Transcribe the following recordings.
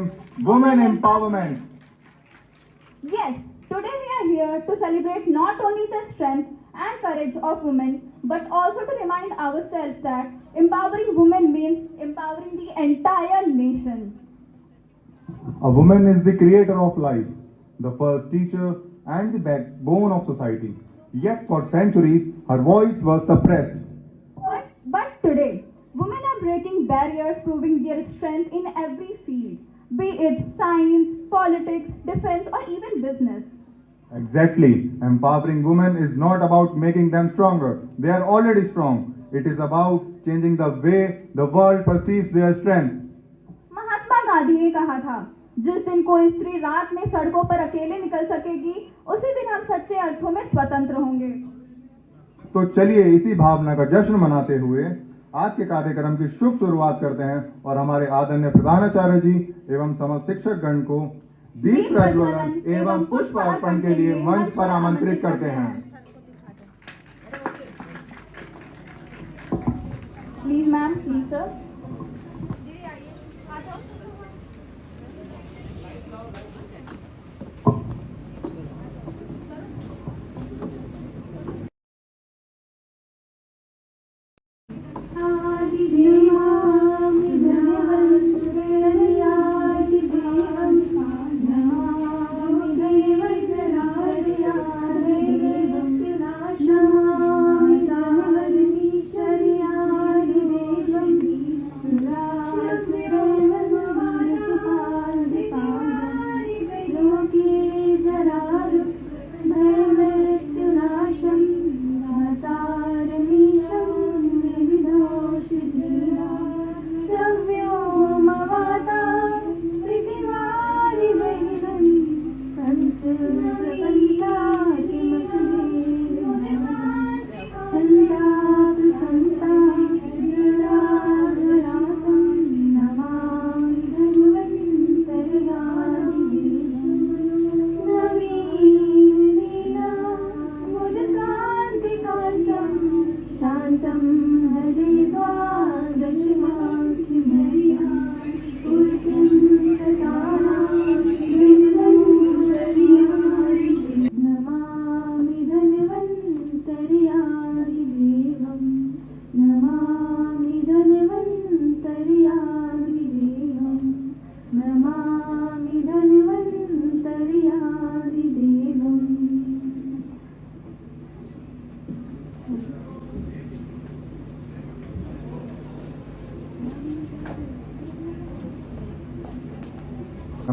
Women empowerment. Yes, today we are here to celebrate not only the strength and courage of women, but also to remind ourselves that empowering women means empowering the entire nation. A woman is the creator of life, the first teacher, and the backbone of society. Yet for centuries, her voice was suppressed. But today, women are breaking barriers, proving their strength in every field, be it science, politics, defense, or even business. Exactly. Empowering women is not about making them stronger. They are already strong. It is about changing the way the world perceives their strength. Mahatma Gandhi ने कहा था, जिस दिन कोई स्त्री रात में सड़कों पर अकेले निकल सकेगी, उसी दिन हम सच्चे अर्थों में स्वतंत्र होंगे। तो चलिए इसी भावना का जश्न मनाते हुए आज के कार्यक्रम की शुभ शुरुआत करते हैं और हमारे आदरणीय प्रधानाचार्य जी एवं समस्त शिक्षक गण को दीप प्रज्वलन एवं पुष्प अर्पण के लिए मंच पर आमंत्रित करते हैं। Please ma'am, please sir.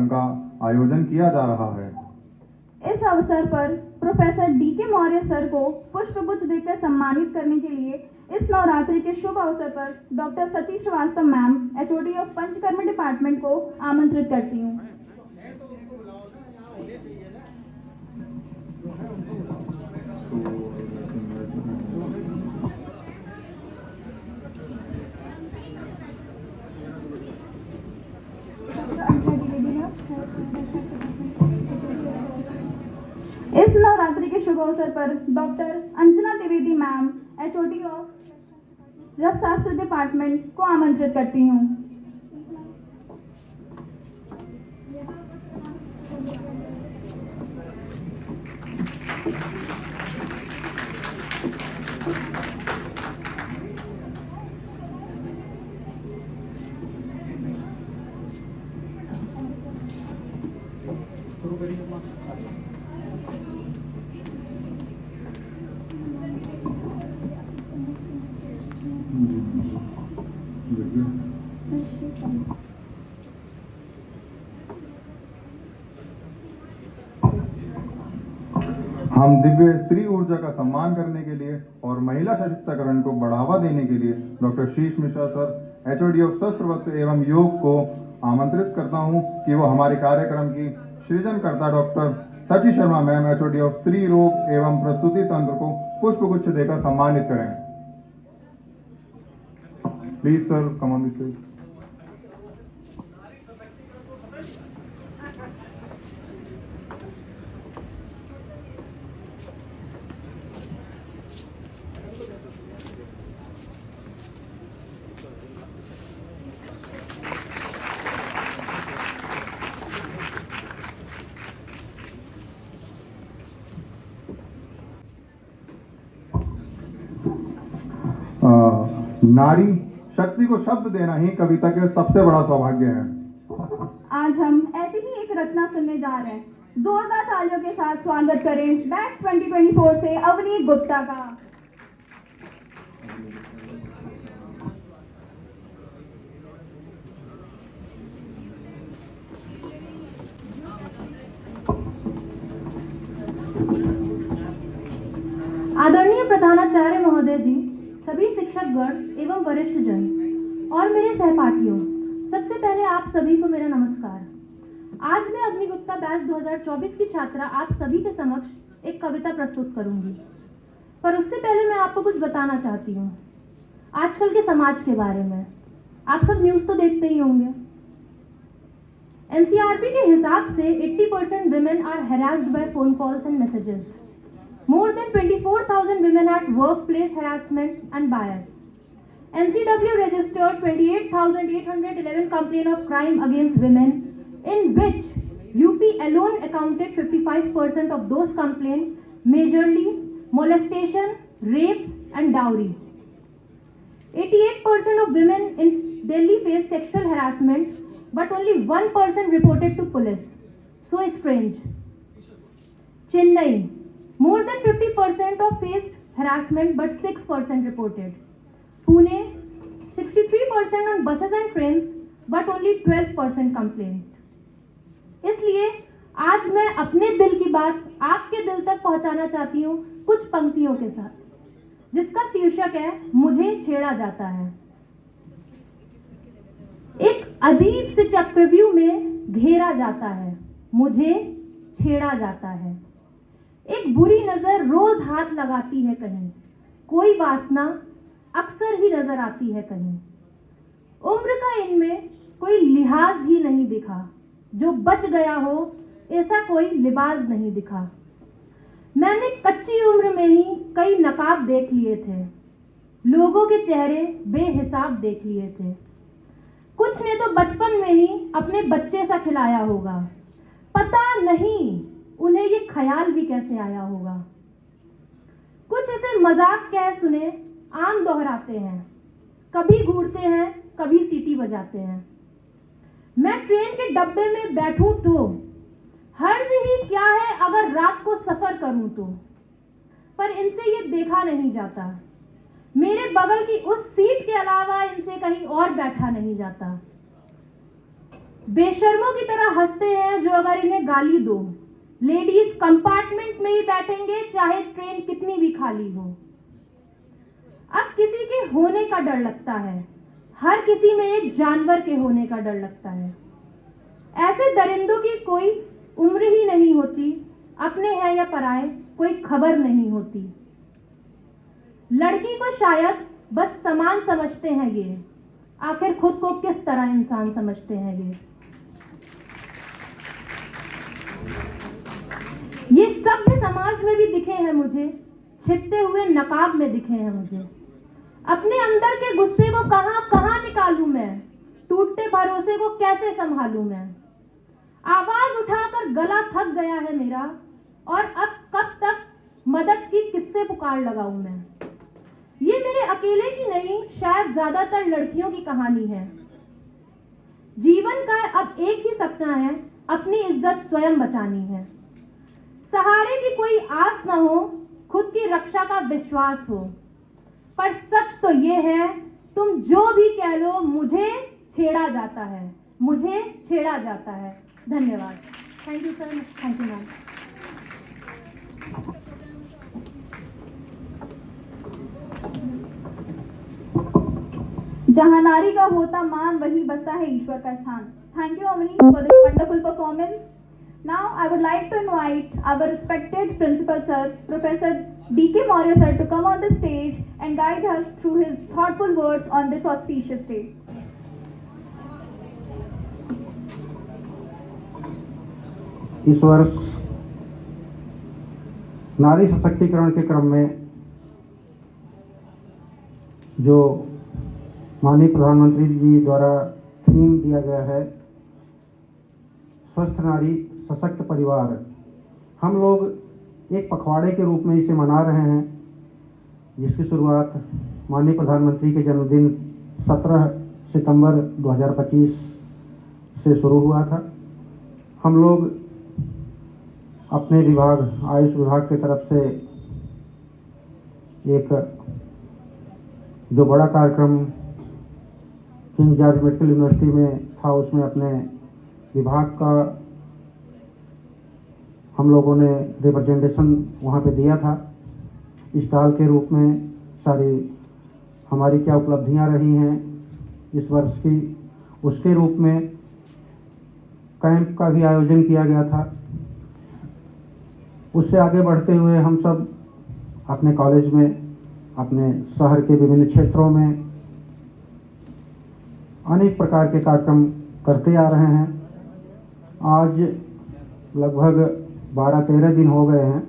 का आयोजन किया जा रहा है। इस अवसर पर प्रोफेसर डी.के. मौर्य सर को पुष्पगुच्छ देकर सम्मानित करने के लिए इस नवरात्रि के शुभ अवसर पर doctor Sachi Shrivastava ma'am, HOD of Panchakarma department को आमंत्रित करती हूँ। इस नवरात्रि के शुभ अवसर पर doctor Anjana Dwivedi ma'am, HOD of Rasashastra department को आमंत्रित करती हूँ। हम दिव्य स्त्री ऊर्जा का सम्मान करने के लिए और महिला सशक्तिकरण को बढ़ावा देने के लिए डॉक्टर शीश मिश्रा सर, एचओडी ऑफ शस्त्र वस्त्र एवं योग को आमंत्रित करता हूं कि वो हमारे कार्यक्रम की सृजनकर्ता doctor Sachi Sharma ma'am, HOD of स्त्री रोग एवं प्रस्तुति तंत्र को पुष्पगुच्छ देकर सम्मानित करें। Please sir, come on the stage. नारी शक्ति को शब्द देना ही कविता के सबसे बड़ा सौभाग्य है। आज हम ऐसी ही एक रचना सुनने जा रहे हैं। जोरदार तालियों के साथ स्वागत करें बैच 2024 से अवनीत गुप्ता का। आदरणीय प्रधानाचार्य महोदय जी, सभी शिक्षकगण एवं वरिष्ठ जन और मेरे सहपाठियों, सबसे पहले आप सभी को मेरा नमस्कार। आज मैं अवनी गुप्ता बैच 2024 की छात्रा आप सभी के समक्ष एक कविता प्रस्तुत करूंगी, पर उससे पहले मैं आपको कुछ बताना चाहती हूँ आजकल के समाज के बारे में। आप सब न्यूज़ तो देखते ही होंगे। एनसीआरबी के हिसाब से 80% women are harassed by phone calls and messages. More than 24,000 women at workplace harassment and bias. NCW registered 28,811 complaints of crime against women, in which UP alone accounted 55% of those complaints, majorly molestation, rapes and dowry. 88% of women in Delhi face sexual harassment, but only 1% reported to police. So strange. Chennai, more than 50% of faced harassment, but 6% reported. Pune, 63% on buses and trains, but only 12% complained. इसलिए आज मैं अपने दिल की बात आपके दिल तक पहुंचाना चाहती हूँ कुछ पंक्तियों के साथ, जिसका शीर्षक है मुझे छेड़ा जाता है। एक अजीब से चक्रव्यूह में घेरा जाता है, मुझे छेड़ा जाता है। एक बुरी नजर रोज हाथ लगाती है कहीं, कोई वासना अक्सर ही नजर आती है कहीं। उम्र का इनमें कोई लिहाज ही नहीं दिखा, जो बच गया हो ऐसा कोई लिबास नहीं दिखा। मैंने कच्ची उम्र में ही कई नकाब देख लिए थे, लोगों के चेहरे बेहिसाब देख लिए थे। कुछ ने तो बचपन में ही अपने बच्चे सा खिलाया होगा, पता नहीं उन्हें ये ख्याल भी कैसे आया होगा। कुछ इसे मजाक कह सुने आम दोहराते हैं, कभी घूरते हैं कभी सीटी बजाते हैं। मैं ट्रेन के डब्बे में बैठूं तो हर्ज ही क्या है अगर रात को सफर करूं तो, पर इनसे ये देखा नहीं जाता। मेरे बगल की उस सीट के अलावा इनसे कहीं और बैठा नहीं जाता। बेशर्मों की तरह हंसते हैं जो अगर इन्हें गाली दो। लेडीज कंपार्टमेंट में ही बैठेंगे चाहे ट्रेन कितनी भी खाली हो। अब किसी के होने का डर लगता है, हर किसी में एक जानवर के होने का डर लगता है। ऐसे दरिंदों की कोई उम्र ही नहीं होती, अपने हैं या पराए कोई खबर नहीं होती। लड़की को शायद बस सामान समझते हैं ये, आखिर खुद को किस तरह इंसान समझते हैं ये सभ्य समाज में भी दिखे हैं मुझे, छिपते हुए नकाब में दिखे हैं मुझे। अपने अंदर के गुस्से को कहां कहां निकालूं मैं, टूटते भरोसे को कैसे संभालूं मैं। आवाज उठाकर गला थक गया है मेरा, और अब कब तक मदद की किससे पुकार लगाऊं मैं। ये मेरे अकेले की नहीं, शायद ज्यादातर लड़कियों की कहानी है। जीवन का अब एक ही सपना है, अपनी इज्जत स्वयं बचानी है। सहारे की कोई आस न हो, खुद की रक्षा का विश्वास हो। पर सच तो ये है, तुम जो भी कह लो मुझे छेड़ा जाता है, मुझे छेड़ा जाता है। धन्यवाद। Thank you sir, thank you ma'am. जहाँ नारी का होता मान, वहीं बसता है ईश्वर का स्थान। Thank you, Avani, for this wonderful performance. Now, I would like to invite our respected principal sir, Professor D.K. Maurya sir, to come on the stage and guide us through his thoughtful words on this auspicious day. इस वर्ष नारी सशक्तिकरण के क्रम में जो माननीय प्रधानमंत्री जी द्वारा थीम दिया गया है, स्वस्थ नारी सशक्त परिवार, हम लोग एक पखवाड़े के रूप में इसे मना रहे हैं, जिसकी शुरुआत माननीय प्रधानमंत्री के जन्मदिन 17 सितंबर 2025 से शुरू हुआ था। हम लोग अपने विभाग आयुष विभाग की तरफ से एक जो बड़ा कार्यक्रम किंग जॉर्ज मेडिकल यूनिवर्सिटी में था, उसमें अपने विभाग का हम लोगों ने रिप्रेजेंटेशन वहाँ पे दिया था। स्टॉल के रूप में सारी हमारी क्या उपलब्धियाँ रही हैं इस वर्ष की, उसके रूप में कैंप का भी आयोजन किया गया था। उससे आगे बढ़ते हुए हम सब अपने कॉलेज में, अपने शहर के विभिन्न क्षेत्रों में अनेक प्रकार के कार्यक्रम करते आ रहे हैं। आज लगभग 12-13 दिन हो गए हैं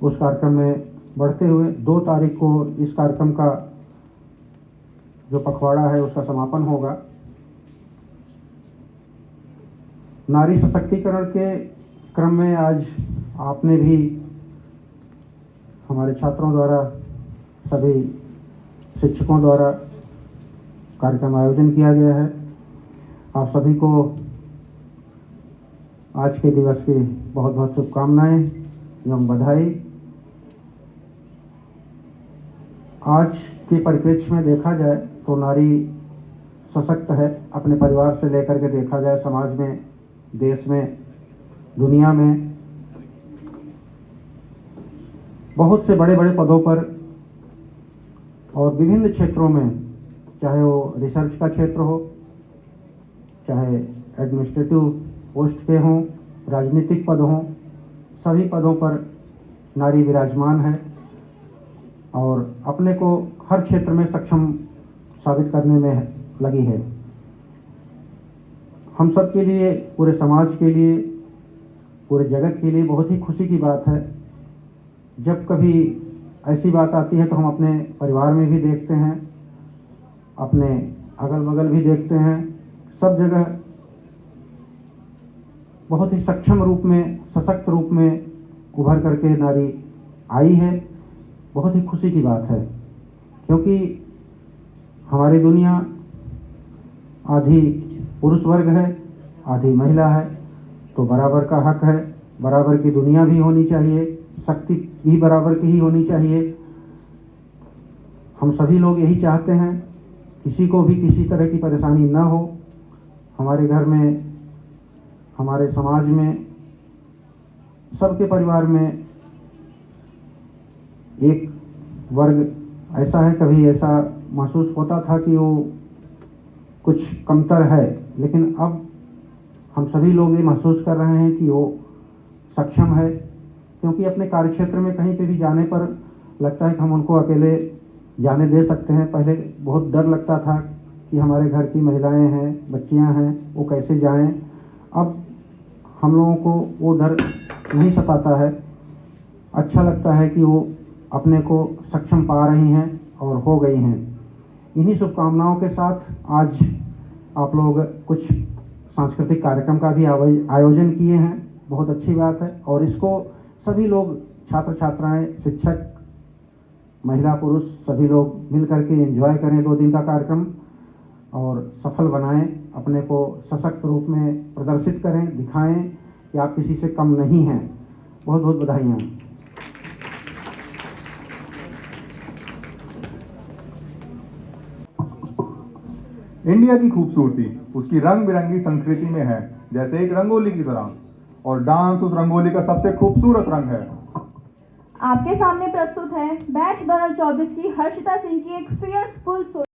उस कार्यक्रम में बढ़ते हुए। 2 तारीख को इस कार्यक्रम का जो पखवाड़ा है उसका समापन होगा। नारी सशक्तिकरण के क्रम में आज आपने भी हमारे छात्रों द्वारा, सभी शिक्षकों द्वारा कार्यक्रम आयोजन किया गया है। आप सभी को आज के दिवस की बहुत बहुत शुभकामनाएं एवं बधाई। आज के परिप्रेक्ष्य में देखा जाए तो नारी सशक्त है। अपने परिवार से लेकर के देखा जाए, समाज में, देश में, दुनिया में बहुत से बड़े बड़े पदों पर और विभिन्न क्षेत्रों में, चाहे वो रिसर्च का क्षेत्र हो, चाहे एडमिनिस्ट्रेटिव पोस्ट के हों, राजनीतिक पद हों, सभी पदों पर नारी विराजमान है और अपने को हर क्षेत्र में सक्षम साबित करने में लगी है। हम सब के लिए, पूरे समाज के लिए, पूरे जगत के लिए बहुत ही खुशी की बात है। जब कभी ऐसी बात आती है तो हम अपने परिवार में भी देखते हैं, अपने अगल बगल भी देखते हैं, सब जगह बहुत ही सक्षम रूप में, सशक्त रूप में उभर करके नारी आई है। बहुत ही खुशी की बात है, क्योंकि हमारी दुनिया आधी पुरुष वर्ग है, आधी महिला है, तो बराबर का हक है। बराबर की दुनिया भी होनी चाहिए, शक्ति भी बराबर की ही होनी चाहिए। हम सभी लोग यही चाहते हैं, किसी को भी किसी तरह की परेशानी न हो। हमारे घर में, हमारे समाज में, सबके परिवार में एक वर्ग ऐसा है, कभी ऐसा महसूस होता था कि वो कुछ कमतर है, लेकिन अब हम सभी लोग ये महसूस कर रहे हैं कि वो सक्षम है। क्योंकि अपने कार्यक्षेत्र में कहीं पे भी जाने पर लगता है कि हम उनको अकेले जाने दे सकते हैं। पहले बहुत डर लगता था कि हमारे घर की महिलाएं हैं, बच्चियां हैं, वो कैसे जाएं। अब हम लोगों को वो डर नहीं सताता है। अच्छा लगता है कि वो अपने को सक्षम पा रही हैं और हो गई हैं। इन्हीं शुभकामनाओं के साथ आज आप लोग कुछ सांस्कृतिक कार्यक्रम का भी आयोजन किए हैं। बहुत अच्छी बात है और इसको सभी लोग, छात्र छात्राएं, शिक्षक, महिला पुरुष, सभी लोग मिल करके एंजॉय करें 2 दिन का कार्यक्रम और सफल बनाएं। अपने को सशक्त रूप में प्रदर्शित करें, दिखाएं कि आप किसी से कम नहीं हैं। बहुत बहुत बधाइयाँ। इंडिया की खूबसूरती उसकी रंग बिरंगी संस्कृति में है, जैसे एक रंगोली की तरह, और डांस उस रंगोली का सबसे खूबसूरत रंग है। आपके सामने प्रस्तुत है बैच 2024 की हर्षिता सिंह की एक fearful story.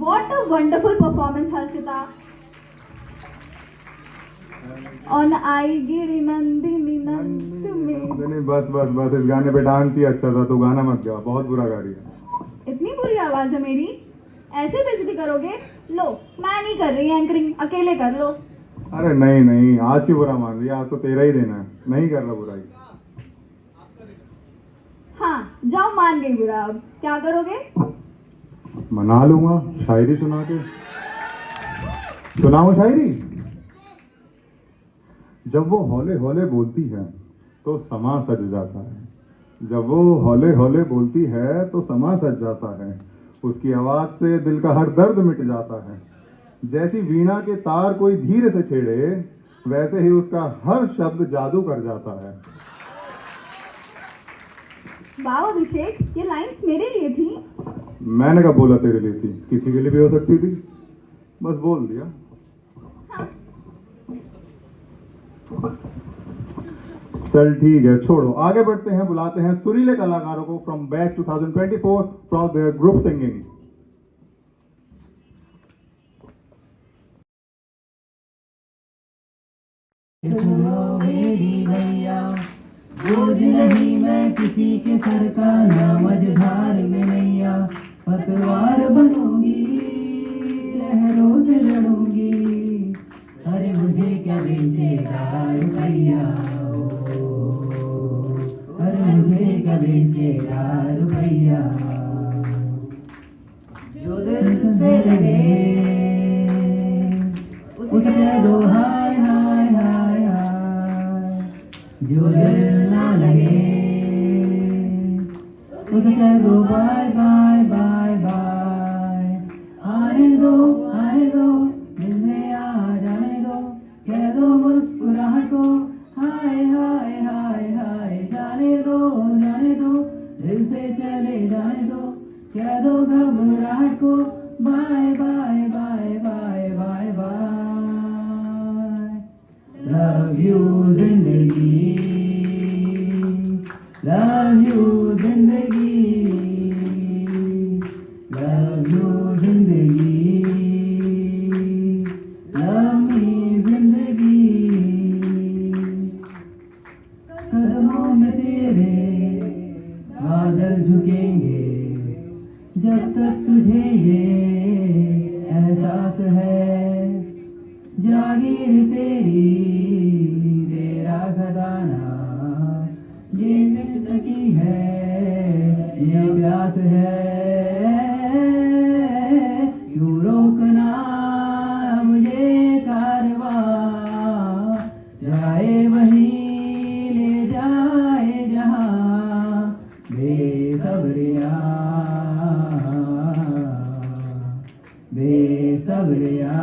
What a wonderful performance, Harshita. On I Giri Nandini नंद में। नहीं बस बस बस, इस गाने पे डांस ही अच्छा था, तो गाना मत गा, बहुत बुरा गा रही है। इतनी बुरी आवाज है मेरी, ऐसे बेइज्जती करोगे? लो, मैं नहीं कर रही एंकरिंग, अकेले कर लो। अरे नहीं नहीं, आज क्यों बुरा मान रही है? आज तो तेरा ही देना है, नहीं कर रहा बुराई। हाँ, जाओ, मान गई बुरा, अब क्या करोगे? मना लूंगा शायरी सुना के। सुनाऊं शायरी? जब वो हौले हौले बोलती है तो समा सज जाता है। जब वो हौले हौले बोलती है तो समा सज जाता है। उसकी आवाज से दिल का हर दर्द मिट जाता है। जैसी वीणा के तार कोई धीरे से छेड़े, वैसे ही उसका हर शब्द जादू कर जाता है। वाह अभिषेक, ये लाइंस मेरे लिए थी। मैंने कब बोला तेरे लिए थी? किसी के लिए भी हो सकती थी, बस बोल दिया। हाँ। चल ठीक है, छोड़ो, आगे बढ़ते हैं। बुलाते हैं सुरीले कलाकारों को from batch 2024 from there group singing. सुनो मेरी भैया, बोझ नहीं मैं किसी के सर का, ना मझधार में नैया पतवार बनूंगी, लहरों से लड़ूंगी। अरे मुझे क्या बेचेगा रुपैया, अरे मुझे क्या बेचेगा रुपैया। जो दिल से लगे उसे दो हाय हाय हाय हाय, जो दिल ना लगे उसे दो बाय बाय बाय बाय। आने दो दिल में आ जाने दो, कह दो मुस्कुराहट को हाय हाय हाय हाय। जाने दो दिल से चले जाने दो, कह दो घबराहट को bye bye bye bye bye bye. Love you जिंदगी, लव यू जिंदगी, लव यू जिंदगी, लव मी जिंदगी। कदमों में तेरे बादल झुकेंगे, जब तक तुझे ये एहसास है। जागीर तेरी तेरा खजाना, ये निश्चित है, ये प्यास है। क्यों रोकना मुझे कारवां, जाए वहीं ले जाए जहां। बेसब्रिया बेसब्रिया,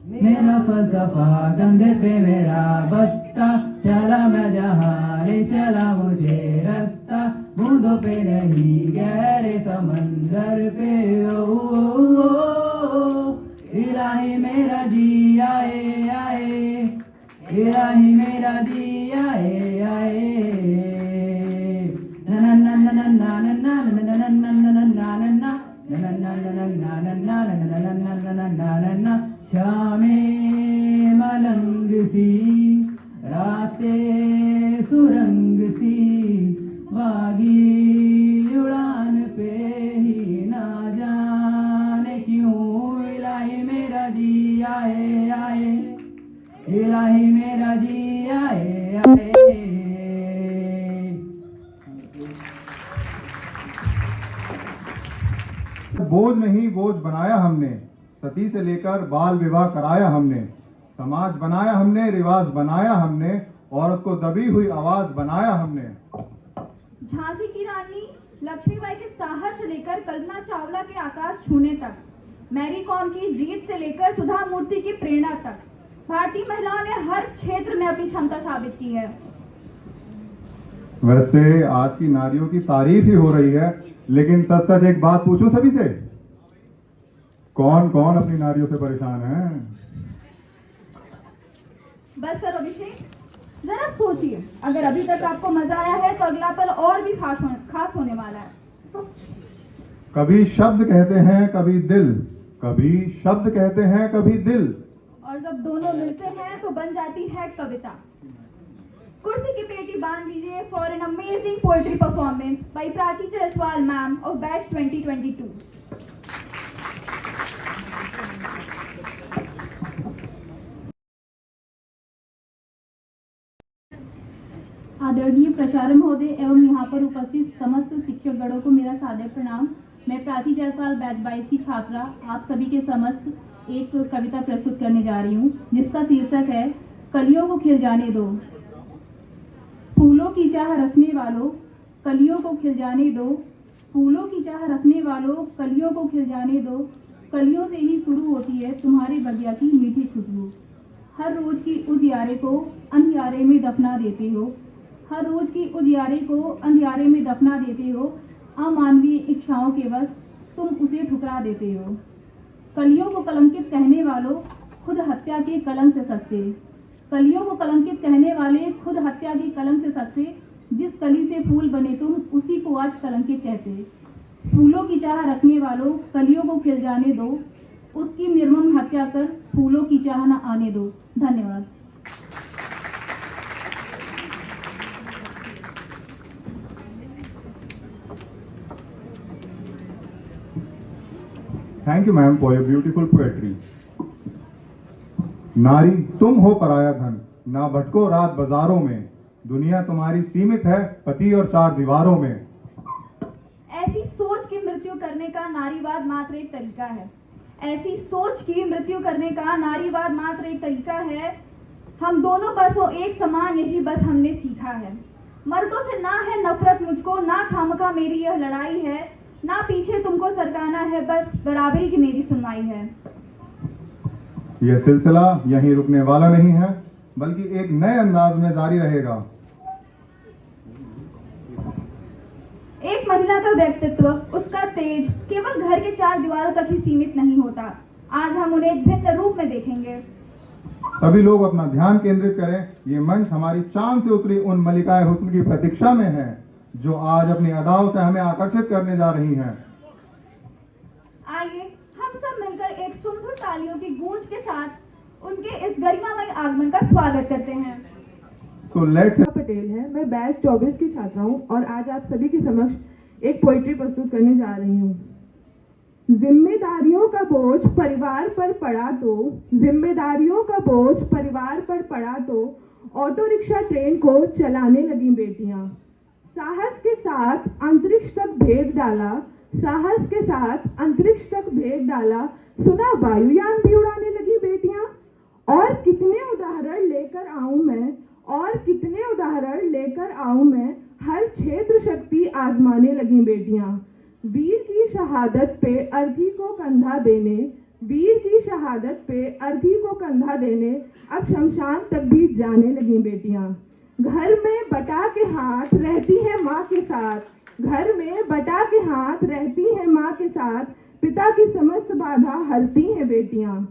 मेरा फलसफा कंधे पे मेरा बस्ता, चला मैं जहाँ ले चला मुझे रास्ता। बूंदों पे नहीं गहरे समंदर पे, ओ इलाही मेरा जी आए आए, इलाही मेरा जी आए आए। शामें मलंग सी, रातें सुरंग सी, बागी उड़ान पे ही ना जाने क्यों। इलाही मेरा जी आए आए, इलाही मेरा जी आए आए। बोझ नहीं बोझ बनाया हमने, सती से लेकर बाल विवाह कराया हमने। समाज बनाया हमने, रिवाज बनाया हमने, औरत को दबी हुई आवाज बनाया हमने। झांसी की रानी लक्ष्मीबाई के साहस से लेकर कल्पना चावला के आकाश छूने तक, मैरी कॉम की जीत से लेकर सुधा मूर्ति की प्रेरणा तक, भारतीय महिलाओं ने हर क्षेत्र में अपनी क्षमता साबित की है। वैसे आज की नारियों की तारीफ ही हो रही है, लेकिन सच सच एक बात पूछूं सभी से, कौन कौन अपनी नारियों से परेशान है? बस सर अभिषेक, जरा सोचिए, अगर अभी तक आपको मजा आया है तो अगला पल और भी खास होने वाला है। कभी शब्द कहते हैं कभी दिल, कभी शब्द कहते हैं कभी दिल, और जब दोनों मिलते हैं तो बन जाती है कविता। कुर्सी की पेटी बांध लीजिए for an amazing poetry performance by Prachi Jaiswal ma'am of batch 2022। आदरणीय प्राचार्य महोदय एवं यहाँ पर उपस्थित समस्त शिक्षक गणों को मेरा सादर प्रणाम। मैं प्राची जायसवाल बैच 22 की छात्रा आप सभी के समस्त एक कविता प्रस्तुत करने जा रही हूँ, जिसका शीर्षक है कलियों को खिल जाने दो। फूलों की चाह रखने वालों कलियों को खिल जाने दो, फूलों की चाह रखने वालों कलियों को खिल जाने दो, कलियों से ही शुरू होती है तुम्हारे बगिया की मीठी खुशबू। हर रोज की उजियारे को अंधियारे में दफना देते हो, हर रोज की उजियारे को अंधियारे में दफना देते हो, अमानवीय इच्छाओं के बस तुम उसे ठुकरा देते हो। कलियों को कलंकित कहने वालों खुद हत्या के कलंक से सस्ते, कलियों को कलंकित कहने वाले खुद हत्या के कलंक से सस्ते, जिस कली से फूल बने तुम उसी को आज कलंकित कहते। फूलों की चाह रखने वालों कलियों को खिल जाने दो, उसकी निर्मम हत्या कर फूलों की चाह न आने दो। धन्यवाद। Thank you ma'am for your beautiful poetry. नारी तुम हो पराया धन, ना भटको रात बाजारों में, दुनिया तुम्हारी सीमित है पति और चार दीवारों में। ऐसी सोच की मृत्यु करने का नारीवाद मात्र एक तरीका है, ऐसी सोच की मृत्यु करने का नारीवाद मात्र एक तरीका है। हम दोनों बस हो एक समान, यही बस हमने सीखा है। मर्दों से ना है नफरत मुझको, ना खामखा मेरी यह लड़ाई है, ना पीछे तुमको सरकाना है, बस बराबरी की मेरी सुनवाई है। यह सिलसिला यहीं रुकने वाला नहीं है, बल्कि एक नए अंदाज में जारी रहेगा। एक महिला का व्यक्तित्व, उसका तेज केवल घर के चार दीवारों तक ही सीमित नहीं होता। आज हम उन्हें एक भिन्न रूप में देखेंगे। सभी लोग अपना ध्यान केंद्रित करें। ये मंच हमारी चांद से उतरी उन मलिकाए हुस्न की प्रतीक्षा में है, जो आज अपनी अदाओं से हमें आकर्षित करने जा रही हैं। आइए हम सब मिलकर एक सुमधुर तालियों की गूंज के साथ उनके इस गरिमामय आगमन का स्वागत करते हैं। So let's पटेल है, मैं बैच 24 की छात्रा हूँ और आज आप सभी के समक्ष एक पोइट्री प्रस्तुत करने जा रही हूँ। जिम्मेदारियों का बोझ परिवार पर पड़ा तो, जिम्मेदारियों का बोझ परिवार पर पड़ा तो, ऑटो रिक्शा ट्रेन को चलाने लगी बेटियां। साहस के साथ अंतरिक्ष तक भेद डाला, साहस के साथ अंतरिक्ष तक भेद डाला, सुना वायुयान भी उड़ाने लगी बेटियां। और कितने उदाहरण लेकर आऊं मैं, और कितने उदाहरण लेकर आऊं मैं, हर क्षेत्र शक्ति आजमाने लगी बेटियां। वीर की शहादत पे अर्थी को कंधा देने, वीर की शहादत पे अर्थी को कंधा देने, अब शमशान तक भी जाने लगी बेटियां। घर में बटा के हाथ रहती है माँ के साथ, घर में बटा के हाथ रहती है माँ के साथ, पिता की समस्त बाधा हरती हैं बेटियां।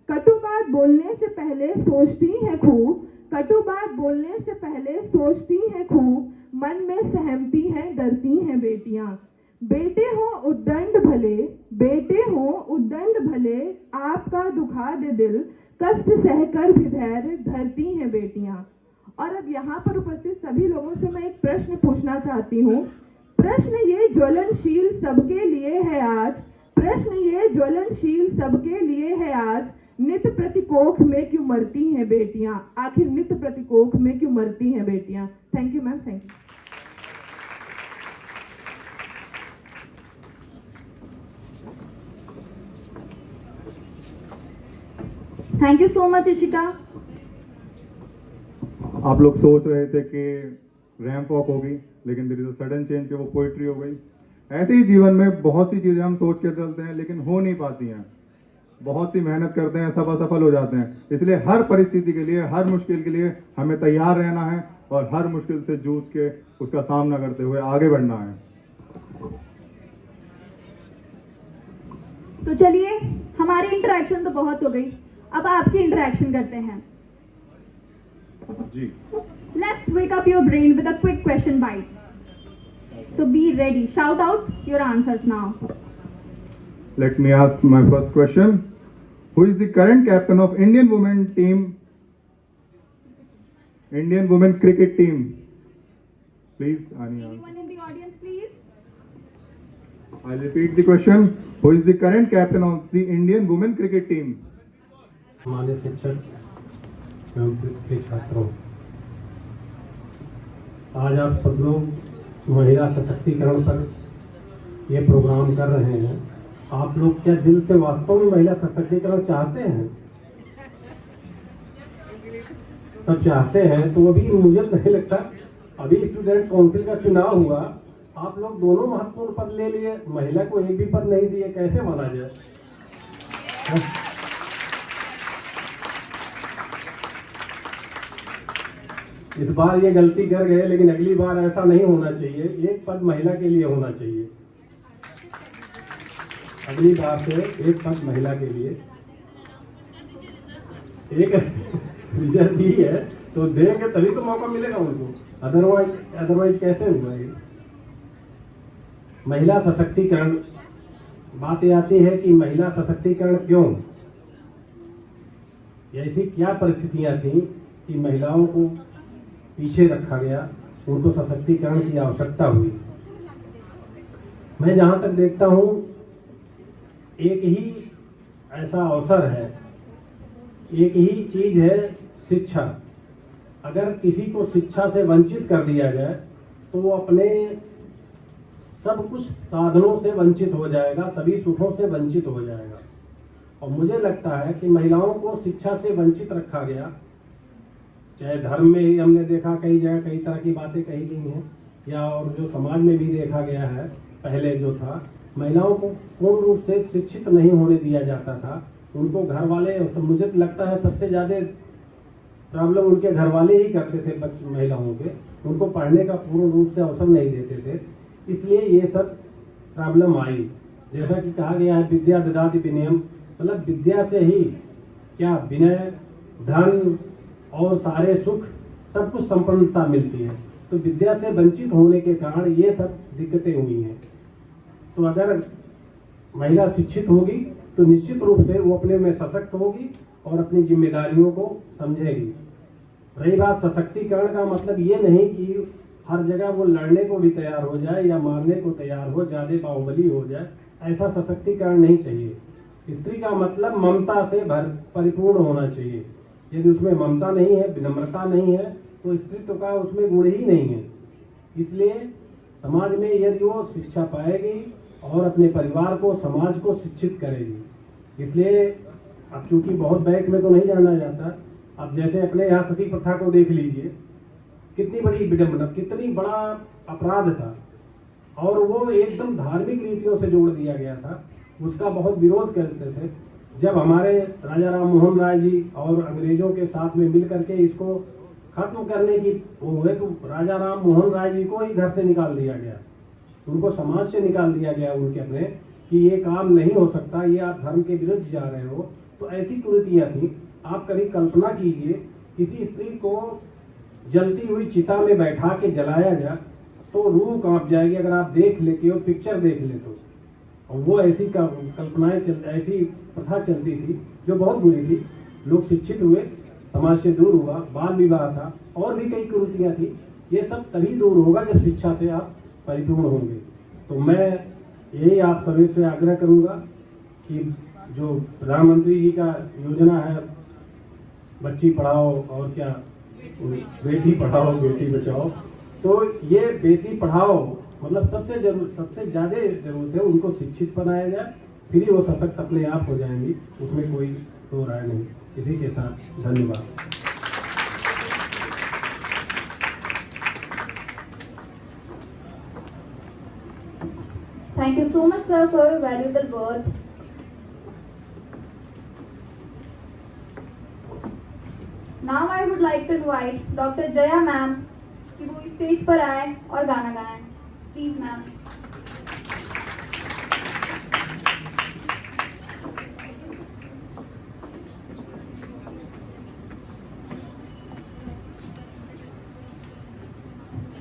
कटु बात बोलने से पहले सोचती हैं खूब, कटु बात बोलने से पहले सोचती हैं खूब, मन में सहमती हैं डरती हैं बेटियां। बेटे हो उद्दंड भले, बेटे हो उद्दंड भले, आपका दुखा दे दिल, कष्ट सहकर भी धैर्य धरती हैं बेटियां। और अब यहाँ पर उपस्थित सभी लोगों से मैं एक प्रश्न पूछना चाहती हूँ। प्रश्न ये ज्वलनशील सबके लिए है आज, प्रश्न ये ज्वलनशील सबके लिए है आज, नित प्रतिकोख में क्यों मरती हैं बेटियां, आखिर नित प्रतिकोख में क्यों मरती हैं बेटियां। Thank you ma'am, thank you. Thank you so much Ishika. आप लोग सोच रहे थे कि रैंप वॉक होगी, लेकिन there is a sudden change कि वो पोइट्री हो गई। ऐसे ही जीवन में बहुत सी चीजें हम सोच के चलते हैं लेकिन हो नहीं पाती हैं। बहुत सी मेहनत करते हैं, सब असफल हो जाते हैं। इसलिए हर परिस्थिति के लिए, हर मुश्किल के लिए हमें तैयार रहना है और हर मुश्किल से जूझ के उसका सामना करते हुए आगे बढ़ना है। तो चलिए, हमारी इंटरेक्शन तो बहुत हो गई, अब आपकी इंटरेक्शन करते हैं। जी, let's wake up your brain with a quick question bite. So be ready. Shout out your answers now. Let me ask my first question. Who is the current captain of Indian women cricket team? Please, Ani. Anyone in the audience, please? I'll repeat the question. Who is the current captain of the Indian women cricket team? हमारे शिक्षक एवं के छात्रों, आज आप सब लोग महिला सशक्तिकरण पर ये प्रोग्राम कर रहे हैं। आप लोग क्या दिल से वास्तव में महिला सशक्तिकरण चाहते हैं? सब चाहते हैं तो अभी मुझे नहीं लगता, अभी स्टूडेंट काउंसिल का चुनाव हुआ, आप लोग दोनों महत्वपूर्ण पद ले लिए, महिला को एक भी पद नहीं दिए, कैसे माना जाए? इस बार ये गलती कर गए, लेकिन अगली बार ऐसा नहीं होना चाहिए। एक पद महिला के लिए होना चाहिए, अगली बार से एक पद महिला के लिए। एक रिजर्व भी है तो देंगे तभी तो मौका मिलेगा उनको, अदरवाइज कैसे होगा ये? महिला सशक्तिकरण, बात ये आती है कि महिला सशक्तिकरण क्यों, ऐसी क्या परिस्थितियां थी कि महिलाओं को पीछे रखा गया, उनको सशक्तिकरण की आवश्यकता हुई। मैं जहां तक देखता हूं, एक ही ऐसा अवसर है, एक ही चीज है शिक्षा। अगर किसी को शिक्षा से वंचित कर दिया जाए तो वो अपने सब कुछ साधनों से वंचित हो जाएगा, सभी सुखों से वंचित हो जाएगा। और मुझे लगता है कि महिलाओं को शिक्षा से वंचित रखा गया, चाहे धर्म में ही हमने देखा कई जगह कई तरह की बातें कही गई हैं, या और जो समाज में भी देखा गया है, पहले जो था महिलाओं को पूर्ण रूप से शिक्षित नहीं होने दिया जाता था। उनको घर वाले, मुझे लगता है सबसे ज़्यादा प्रॉब्लम उनके घर वाले ही करते थे महिलाओं के, उनको पढ़ने का पूर्ण रूप से अवसर नहीं देते थे, इसलिए ये सब प्रॉब्लम आई। जैसा कि कहा गया है विद्या ददाति विनयम, मतलब विद्या से ही क्या विनय, धन और सारे सुख सब कुछ संपन्नता मिलती है। तो विद्या से वंचित होने के कारण ये सब दिक्कतें हुई हैं। तो अगर महिला शिक्षित होगी तो निश्चित रूप से वो अपने में सशक्त होगी और अपनी जिम्मेदारियों को समझेगी। रही बात सशक्तिकरण का, मतलब ये नहीं कि हर जगह वो लड़ने को भी तैयार हो जाए या मारने को तैयार हो, ज़्यादा बाहुबली हो जाए, ऐसा सशक्तिकरण नहीं चाहिए। स्त्री का मतलब ममता से परिपूर्ण होना चाहिए। यदि उसमें ममता नहीं है, विनम्रता नहीं है, तो स्त्रीत्व का उसमें गुण ही नहीं है। इसलिए समाज में यदि वो शिक्षा पाएगी और अपने परिवार को, समाज को शिक्षित करेगी। इसलिए अब चूंकि बहुत बैक में तो नहीं जाना जाता, अब जैसे अपने यहाँ सती प्रथा को देख लीजिए, कितनी बड़ी विडंबना, कितनी बड़ा अपराध था, और वो एकदम धार्मिक रीतियों से जोड़ दिया गया था। उसका बहुत विरोध करते थे। जब हमारे राजा राम मोहन राय जी और अंग्रेजों के साथ में मिल करके इसको खत्म करने की वो हुए, तो राजा राम मोहन राय जी को ही घर से निकाल दिया गया, उनको समाज से निकाल दिया गया उनके अपने, कि ये काम नहीं हो सकता, ये आप धर्म के विरुद्ध जा रहे हो। तो ऐसी कुरीतियाँ थी। आप कभी कल्पना कीजिए, किसी स्त्री को जलती हुई चिता में बैठा के जलाया जाए तो रूह कांप जाएगी, अगर आप देख लेते हो, पिक्चर देख ले तो। और वो ऐसी कल्पनाएं ऐसी प्रथा चलती थी जो बहुत बुरी थी। लोग शिक्षित हुए, समाज से दूर हुआ, बाल विवाह था, और भी कई कुरीतियाँ थी। ये सब तभी दूर होगा जब शिक्षा से आप परिपूर्ण होंगे। तो मैं यही आप सभी से आग्रह करूँगा कि जो प्रधानमंत्री जी का योजना है, बच्ची पढ़ाओ और क्या बेटी पढ़ाओ बेटी बचाओ, तो ये बेटी पढ़ाओ मतलब सबसे ज़्यादा जरूरत है उनको शिक्षित बनाया जाए, फिर ही वो सशक्त अपने आप हो जाएंगी, उसमें कोई दो राय नहीं। इसी के साथ धन्यवाद। Thank you so much, sir, for your valuable words. Now I would like to invite Dr. Jaya ma'am कि वो स्टेज पर आए और गाना गाएं। Please, ma'am.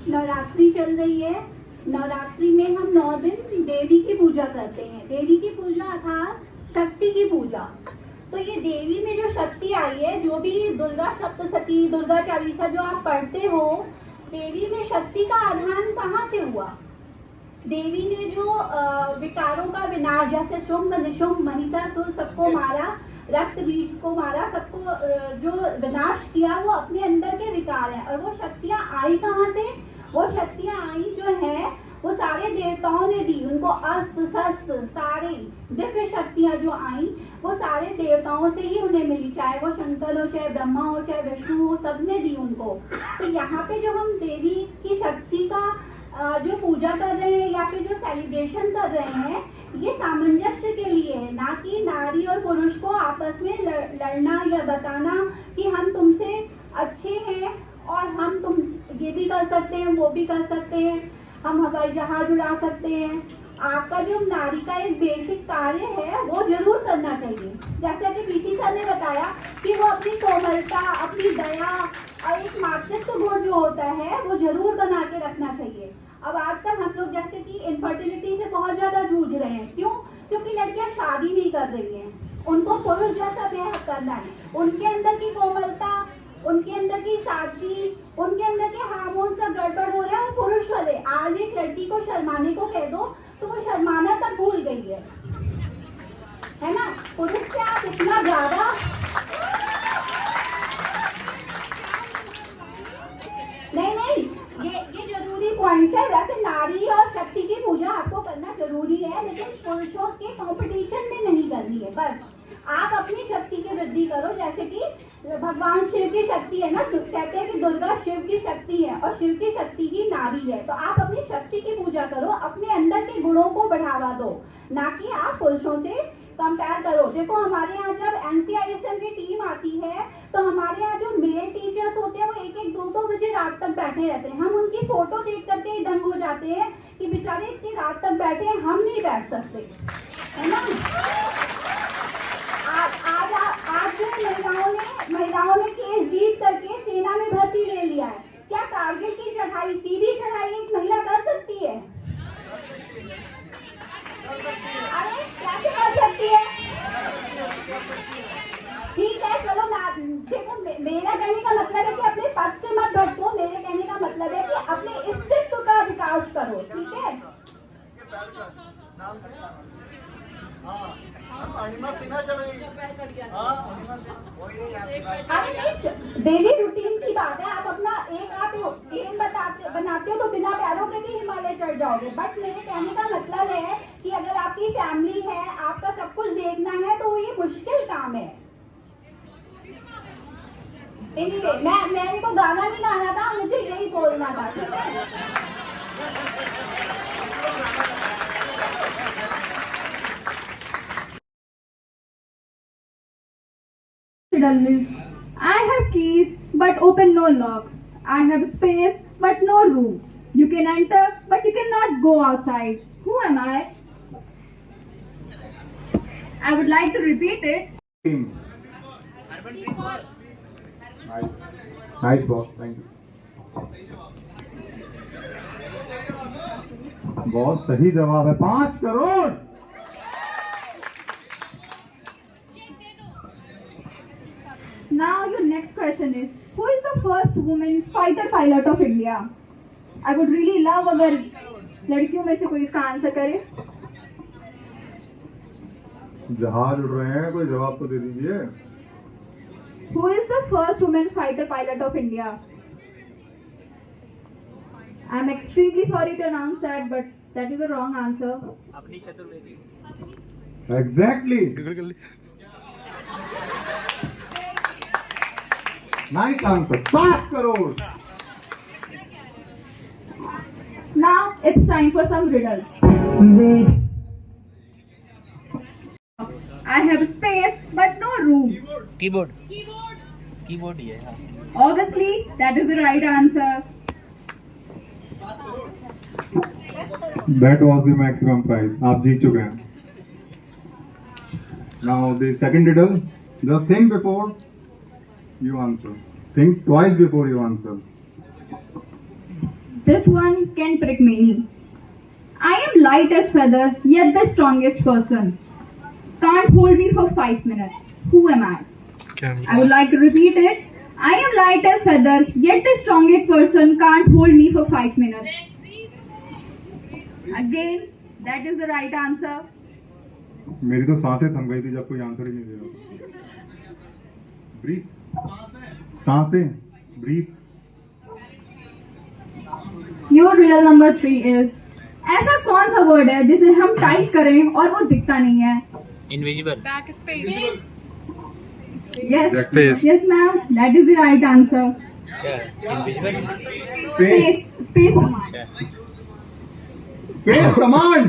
नवरात्रि चल रही है नवरात्रि में हम 9 दिन देवी की पूजा करते हैं। देवी की पूजा अर्थात शक्ति की पूजा। तो ये देवी में जो शक्ति आई है, जो भी दुर्गा सप्तशती, दुर्गा चालीसा जो आप पढ़ते हो, देवी में शक्ति का आधान कहाँ से हुआ? देवी ने जो विकारों का विनाश, जैसे शुंभ निशुंभ महिषासुर सबको मारा, रक्त बीज को मारा, सबको जो विनाश किया, वो अपने अंदर के विकार हैं। और वो शक्तियाँ आई कहाँ से? वो शक्तियाँ आई जो है वो सारे देवताओं ने दी। उनको अस्त्र शस्त्र सारी दिव्य शक्तियाँ जो आई वो सारे देवताओं से ही उन्हें मिली, चाहे वो शंकर हो, चाहे ब्रह्मा हो, चाहे विष्णु हो, सबने दी उनको। तो यहाँ पे जो हम देवी की शक्ति का जो पूजा कर रहे हैं या फिर जो सेलिब्रेशन कर रहे हैं, ये सामंजस्य के लिए है, ना कि नारी और पुरुष को आपस में लड़ना या बताना कि हम तुमसे अच्छे हैं और हम तुम ये भी कर सकते हैं, वो भी कर सकते हैं, हम हवाई जहाज उड़ा सकते हैं। आपका जो नारी का एक बेसिक कार्य है वो जरूर करना चाहिए। जैसे कि पीसी सर ने बताया कि वो अपनी कोमलता, अपनी दया और एक मातृत्व गुण जो होता है वो जरूर बना के रखना चाहिए। अब आजकल हम लोग जैसे कि इनफर्टिलिटी से बहुत ज्यादा जूझ रहे हैं। क्यों? क्योंकि लड़कियां शादी नहीं कर रही हैं, उनको पुरुष जैसा ब्याह करना है। उनके अंदर की कोमलता, उनके अंदर की सादगी, उनके अंदर के हार्मोन सब गड़बड़ हो रहे हैं, वो पुरुष वाले। आज एक लड़की को शर्माने को कह दो तो वो शर्माना तक भूल गई है ना? पुरुष से आप इतना ज्यादा नहीं, ये जरूरी पॉइंट है। वैसे नारी और शक्ति की पूजा आपको करना जरूरी है, लेकिन पुरुषों के कंपटीशन में नहीं करनी है। बस आप अपनी शक्ति की वृद्धि करो। जैसे कि भगवान शिव की शक्ति है ना, कहते हैं कि दुर्गा शिव की शक्ति है और शिव की शक्ति ही नारी है। तो आप अपनी शक्ति की पूजा करो, अपने अंदर के गुणों को बढ़ावा दो, ना कि आप पुरुषों से कंपेयर करो। देखो हमारे यहाँ जब NCISM की टीम आती है तो हमारे यहाँ जो मेल टीचर्स होते हैं वो 1-1, 2-2 बजे रात तक बैठे रहते हैं। हम उनकी फोटो देख करके ही दंग हो जाते हैं कि बेचारे इतनी रात तक बैठे हैं, हम नहीं बैठ सकते, है ना? आज जो महिलाओं ने केस जीत करके सेना में भर्ती ले लिया है। क्या कारगिल की चढ़ाई, सीधी चढ़ाई एक महिला कर सकती है? अरे कैसे कर सकती है? ठीक है, चलो ना। देखो मेरा कहने का मतलब है कि अपने पद से मत भटको। मेरे कहने का मतलब है कि अपने अस्तित्व का विकास करो, ठीक है? अरे नहीं, डेली रूटीन की बात है। आप अपना आप एम बनाते हो तो बिना पैरों के भी हिमालय चढ़ जाओगे। बट मेरे कहने का मतलब है कि अगर आपकी फैमिली है, आपका सब कुछ देखना है, तो ये मुश्किल काम है। मेरे को गाना नहीं गाना था, मुझे यही बोलना था, ठीक है? Dullness. I have keys but open no locks. I have space but no room. You can enter but you cannot go outside. Who am I? I would like to repeat it. Nice boss, thank you. बहुत सही जवाब है, 5 crore. Now your next question is, who is the first woman fighter pilot of India? I would really love अगर लड़कियों में से कोई इसका आंसर करे। जहाज उड़ रहे हैं, कोई जवाब तो दे दीजिए। Who is the first woman fighter pilot of India? I am extremely sorry to announce that, but that is a wrong answer. अपनी Chaturvedi. Exactly. Nice answer. 7 crore. Now it's time for some riddles. I have space but no room. Keyboard ही है। हाँ। Obviously, that is the right answer. That was the maximum prize. आप जीत चुके हैं। Now the second riddle. Just think before you answer. Think twice before you answer. This one can trick many. I am light as feather, yet the strongest person. Can't hold me for 5 minutes. Who am I? I would like to repeat it. I am light as feather, yet the strongest person can't hold me for 5 minutes. Again, that is the right answer. मेरी तो सांसें थम गई थी जब कोई answer ही नहीं दे रहा। ब्रीथ, सांसें, breathe. Your riddle number 3 is, ऐसा कौन सा वर्ड है जिसे हम टाइप करें और वो दिखता नहीं है? Invisible. Yes, yes ma'am, that is the right answer. क्या invisible? Space command. Space command.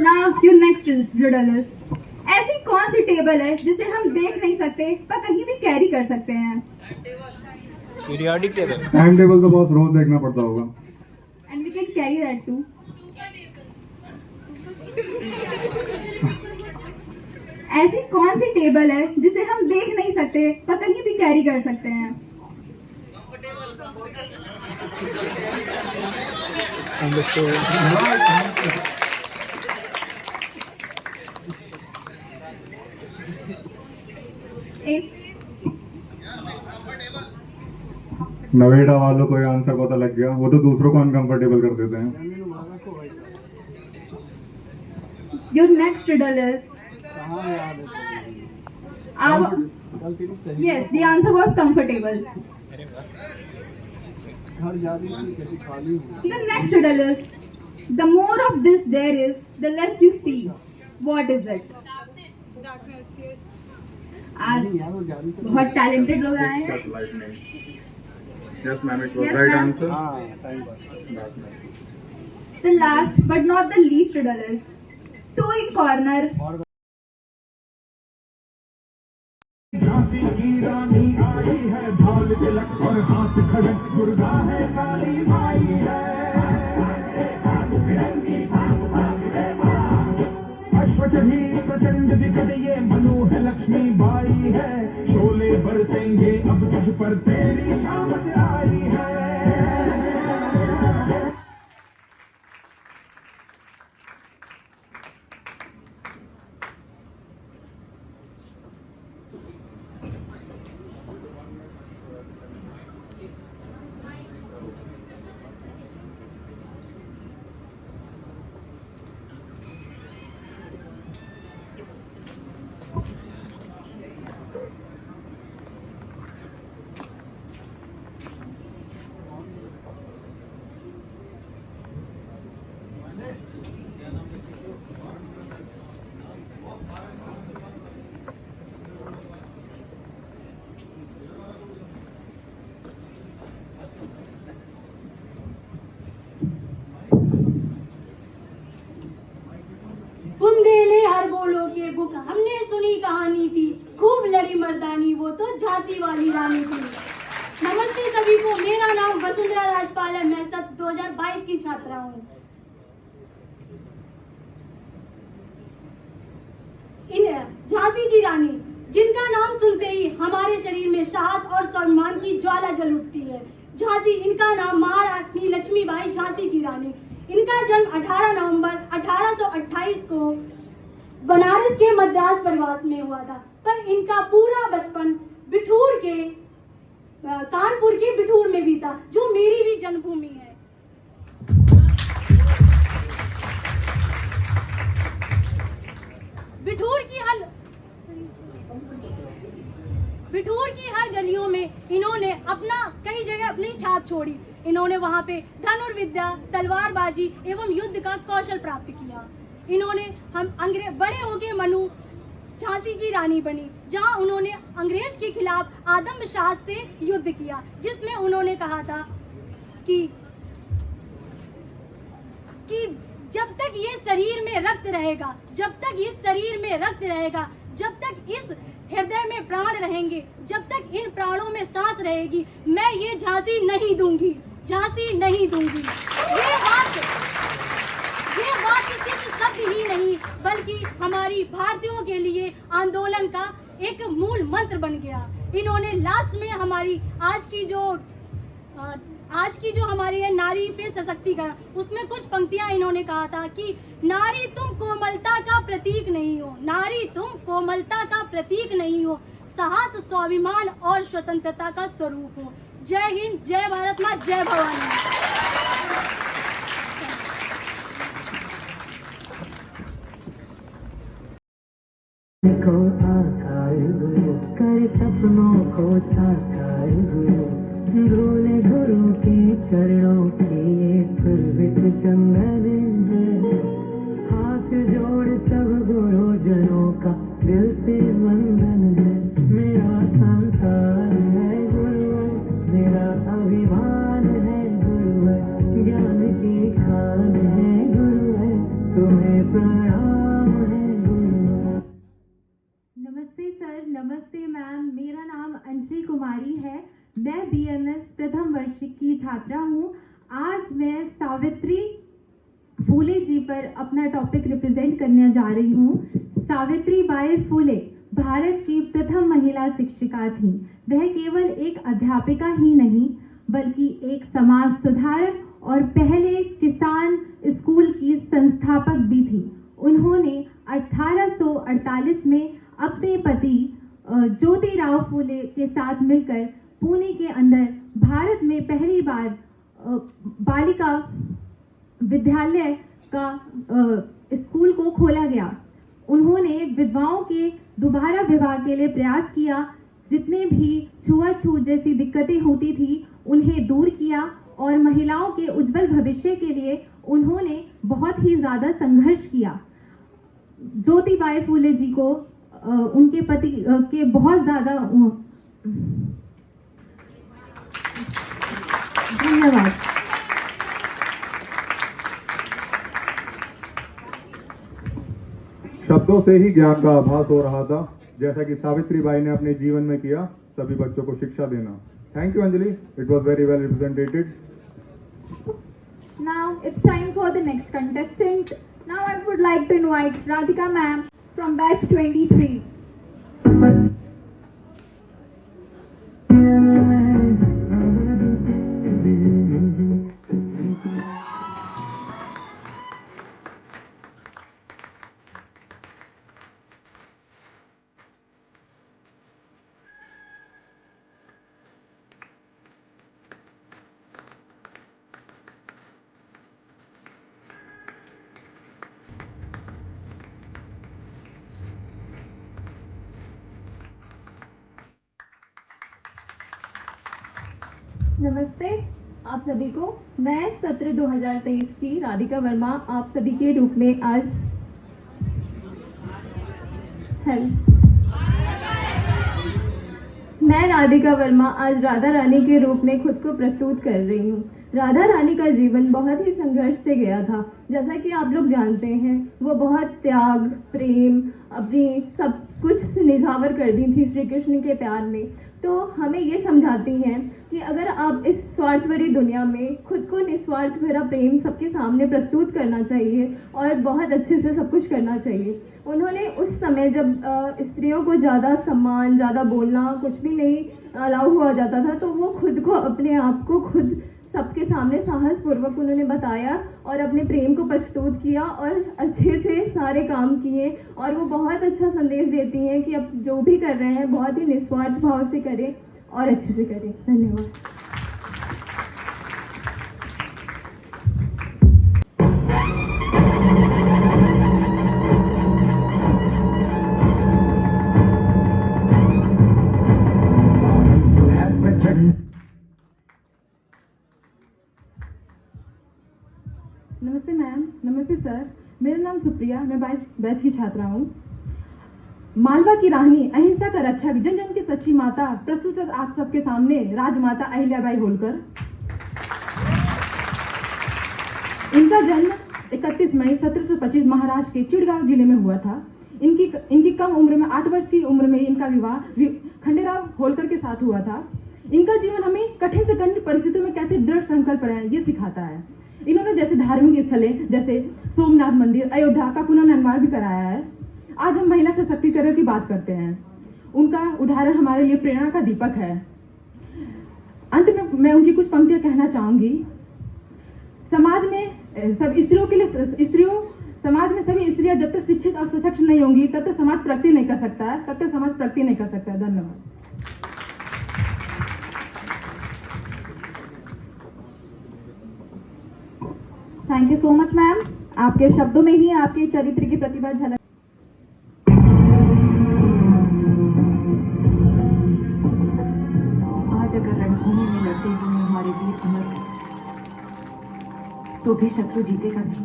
Now your next riddle is, ऐसी कौन सी टेबल है जिसे हम देख नहीं सकते पर कहीं भी कैरी कर सकते हैं? Periodic table. टाइम टेबल तो बॉस रोज देखना पड़ता होगा। And we can carry that too. ऐसी कौन सी टेबल है जिसे हम देख नहीं सकते पर कहीं भी कैरी कर सकते हैं? नवेड़ा वालों को ये आंसर पता लग गया, वो तो दूसरों को अनकंफर्टेबल कर देते हैं। Your next riddle is, yes, the answer was comfortable. The next riddle is, the more of this there is, the less you see. What is it? आज बहुत टैलेंटेड लोग आए हैं। Yes ma'am, it was Yes, right ma'am. answer. The last but not the least riddle is, two in corner. प्रचंड विकट ये मनु है, लक्ष्मी बाई है, शोले बरसेंगे अब तुझ पर, तेरी शामत आई है। बुंदेले हर बोलो के बुक हमने सुनी कहानी थी, खूब लड़ी मर्दानी वो तो झांसी वाली रानी थी। नमस्ते सभी को, मेरा नाम वसुंधरा राजपाल है, मैं सत्र 2022 की छात्रा हूँ। झांसी की रानी, जिनका नाम सुनते ही हमारे शरीर में साहस और सम्मान की ज्वाला जल उठती है। झांसी, इनका नाम महारानी लक्ष्मीबाई झांसी की रानी। इनका जन्म 18 नवंबर 1828 को बनारस के मद्रास परिवार में हुआ था, पर इनका पूरा बचपन बिठूर के कानपुर के बिठूर में बीता, जो मेरी भी जन्मभूमि है। बिठूर की हर गलियों में इन्होंने कई जगह अपनी छाप छोड़ी। इन्होंने वहां पे धनुर्विद्या, तलवारबाजी एवं युद्ध का कौशल प्राप्त किया। इन्होंने बड़े होके मनु झांसी की रानी बनी, जहां उन्होंने अंग्रेज के खिलाफ आत्मविश्वास से युद्ध किया, जिसमें उन्होंने कहा था कि जब तक ये शरीर में रक्त रहेगा, जब तक इस शरीर में रक्त रहेगा, जब तक इस हृदय में प्राण रहेंगे, जब तक इन प्राणों में सांस रहेगी, मैं ये झांसी नहीं दूंगी, झांसी नहीं दूंगी। ये बात सिर्फ शब्द ही नहीं, बल्कि हमारी भारतीयों के लिए आंदोलन का एक मूल मंत्र बन गया। इन्होंने लास्ट में हमारी आज की जो आज की जो हमारी है नारी पे सशक्तिकरण, उसमें कुछ पंक्तियां इन्होंने कहा था कि नारी तुम कोमलता का प्रतीक नहीं हो, नारी तुम कोमलता का प्रतीक नहीं हो, साहस स्वाभिमान और स्वतंत्रता का स्वरूप हो। जय हिंद, जय भारत माँ, जय भवानी। को आकार गुरु कर सपनों को साकार गुरु, भोले गुरु के चरणों की ये सुरभित चंदन है। हाथ जोड़ सब गुरुजनों का दिल से वंदन है। मेरा संसार है गुरुवर, मेरा अभिमान है गुरुवर, ज्ञान की खान है गुरुवर, तुम्हें प्रणाम है गुरुवर। नमस्ते सर, नमस्ते मैम, मेरा नाम अंशी कुमारी है। मैं BMS प्रथम वर्ष की छात्रा हूँ। आज मैं सावित्री फूले जी पर अपना टॉपिक रिप्रेजेंट करने जा रही हूँ। सावित्री बाई फूले भारत की प्रथम महिला शिक्षिका थी। वह केवल एक अध्यापिका ही नहीं बल्कि एक समाज सुधारक और पहले किसान स्कूल की संस्थापक भी थी। उन्होंने 1848 में अपने पति ज्योतिराव फूले के साथ मिलकर पुणे के अंदर भारत में पहली बार बालिका विद्यालय का स्कूल को खोला गया। उन्होंने विधवाओं के दोबारा विवाह के लिए प्रयास किया। जितने भी छुआछूत जैसी दिक्कतें होती थी उन्हें दूर किया और महिलाओं के उज्जवल भविष्य के लिए उन्होंने बहुत ही ज़्यादा संघर्ष किया। ज्योतिबाई फूले जी को उनके पति के बहुत ज़्यादा धन्यवाद। शब्दों से ही ज्ञान का आभास हो रहा था, जैसा कि सावित्री बाई ने अपने जीवन में किया, सभी बच्चों को शिक्षा देना। Thank you Anjali, it was very well represented. Now it's time for the next contestant. Now I would like to invite Radhika ma'am from batch 23. नमस्ते आप सभी को। मैं सत्र 2023 की राधिका वर्मा आप सभी के रूप में आज मैं राधिका वर्मा आज राधा रानी के रूप में खुद को प्रस्तुत कर रही हूँ। राधा रानी का जीवन बहुत ही संघर्ष से गया था। जैसा कि आप लोग जानते हैं, वो बहुत त्याग, प्रेम, अपनी सब कुछ निझावर कर दी थी श्री कृष्ण के प्यार में। तो हमें ये समझाती हैं कि अगर आप इस स्वार्थ भरी दुनिया में खुद को निस्वार्थ भरा प्रेम सबके सामने प्रस्तुत करना चाहिए और बहुत अच्छे से सब कुछ करना चाहिए। उन्होंने उस समय जब स्त्रियों को ज़्यादा सम्मान, ज़्यादा बोलना कुछ भी नहीं अलाउ हुआ जाता था, तो वो खुद को, अपने आप को खुद सबके सामने साहसपूर्वक उन्होंने बताया और अपने प्रेम को प्रस्तुत किया और अच्छे से सारे काम किए। और वो बहुत अच्छा संदेश देती हैं कि अब जो भी कर रहे हैं बहुत ही निस्वार्थ भाव से करें और अच्छे से करें। धन्यवाद। नमस्ते मैम, नमस्ते सर। मेरा नाम सुप्रिया, मैं 22 बैच की छात्रा हूँ। मालवा की रानी, अहिंसा का रक्षक, जन जन की सच्ची माता, प्रस्तुत आप सबके सामने राजमाता अहिल्याबाई होलकर। इनका जन्म 31 मई 1725 महाराष्ट्र के चिड़गांव जिले में हुआ था। इनकी कम उम्र में 8 वर्ष की उम्र में इनका विवाह खंडेराव होलकर के साथ हुआ था। इनका जीवन हमें कठिन से कठिन परिस्थितियों में कैसे दृढ़ संकल्प रहें ये सिखाता है। इन्होंने जैसे धार्मिक स्थलें जैसे सोमनाथ मंदिर, अयोध्या का पुनर्निर्माण भी कराया है। आज हम महिला सशक्तिकरण की बात करते हैं। उनका उदाहरण हमारे लिए प्रेरणा का दीपक है। अंत में मैं उनकी कुछ पंक्तियां कहना चाहूंगी। समाज में सब स्त्रियों के लिए समाज में सभी स्त्रियां जब तक शिक्षित और सशक्त नहीं होंगी तब तक समाज प्रगति नहीं कर सकता है, तब तक समाज प्रगति नहीं कर सकता है। धन्यवाद। Thank you so much ma'am. आपके शब्दों में ही आपके चरित्र की प्रतिभा झलक। आज अगर रणभूमि में लड़ते हुए हमारे वीर अमर हैं, तो भी शत्रु जीतेगा नहीं।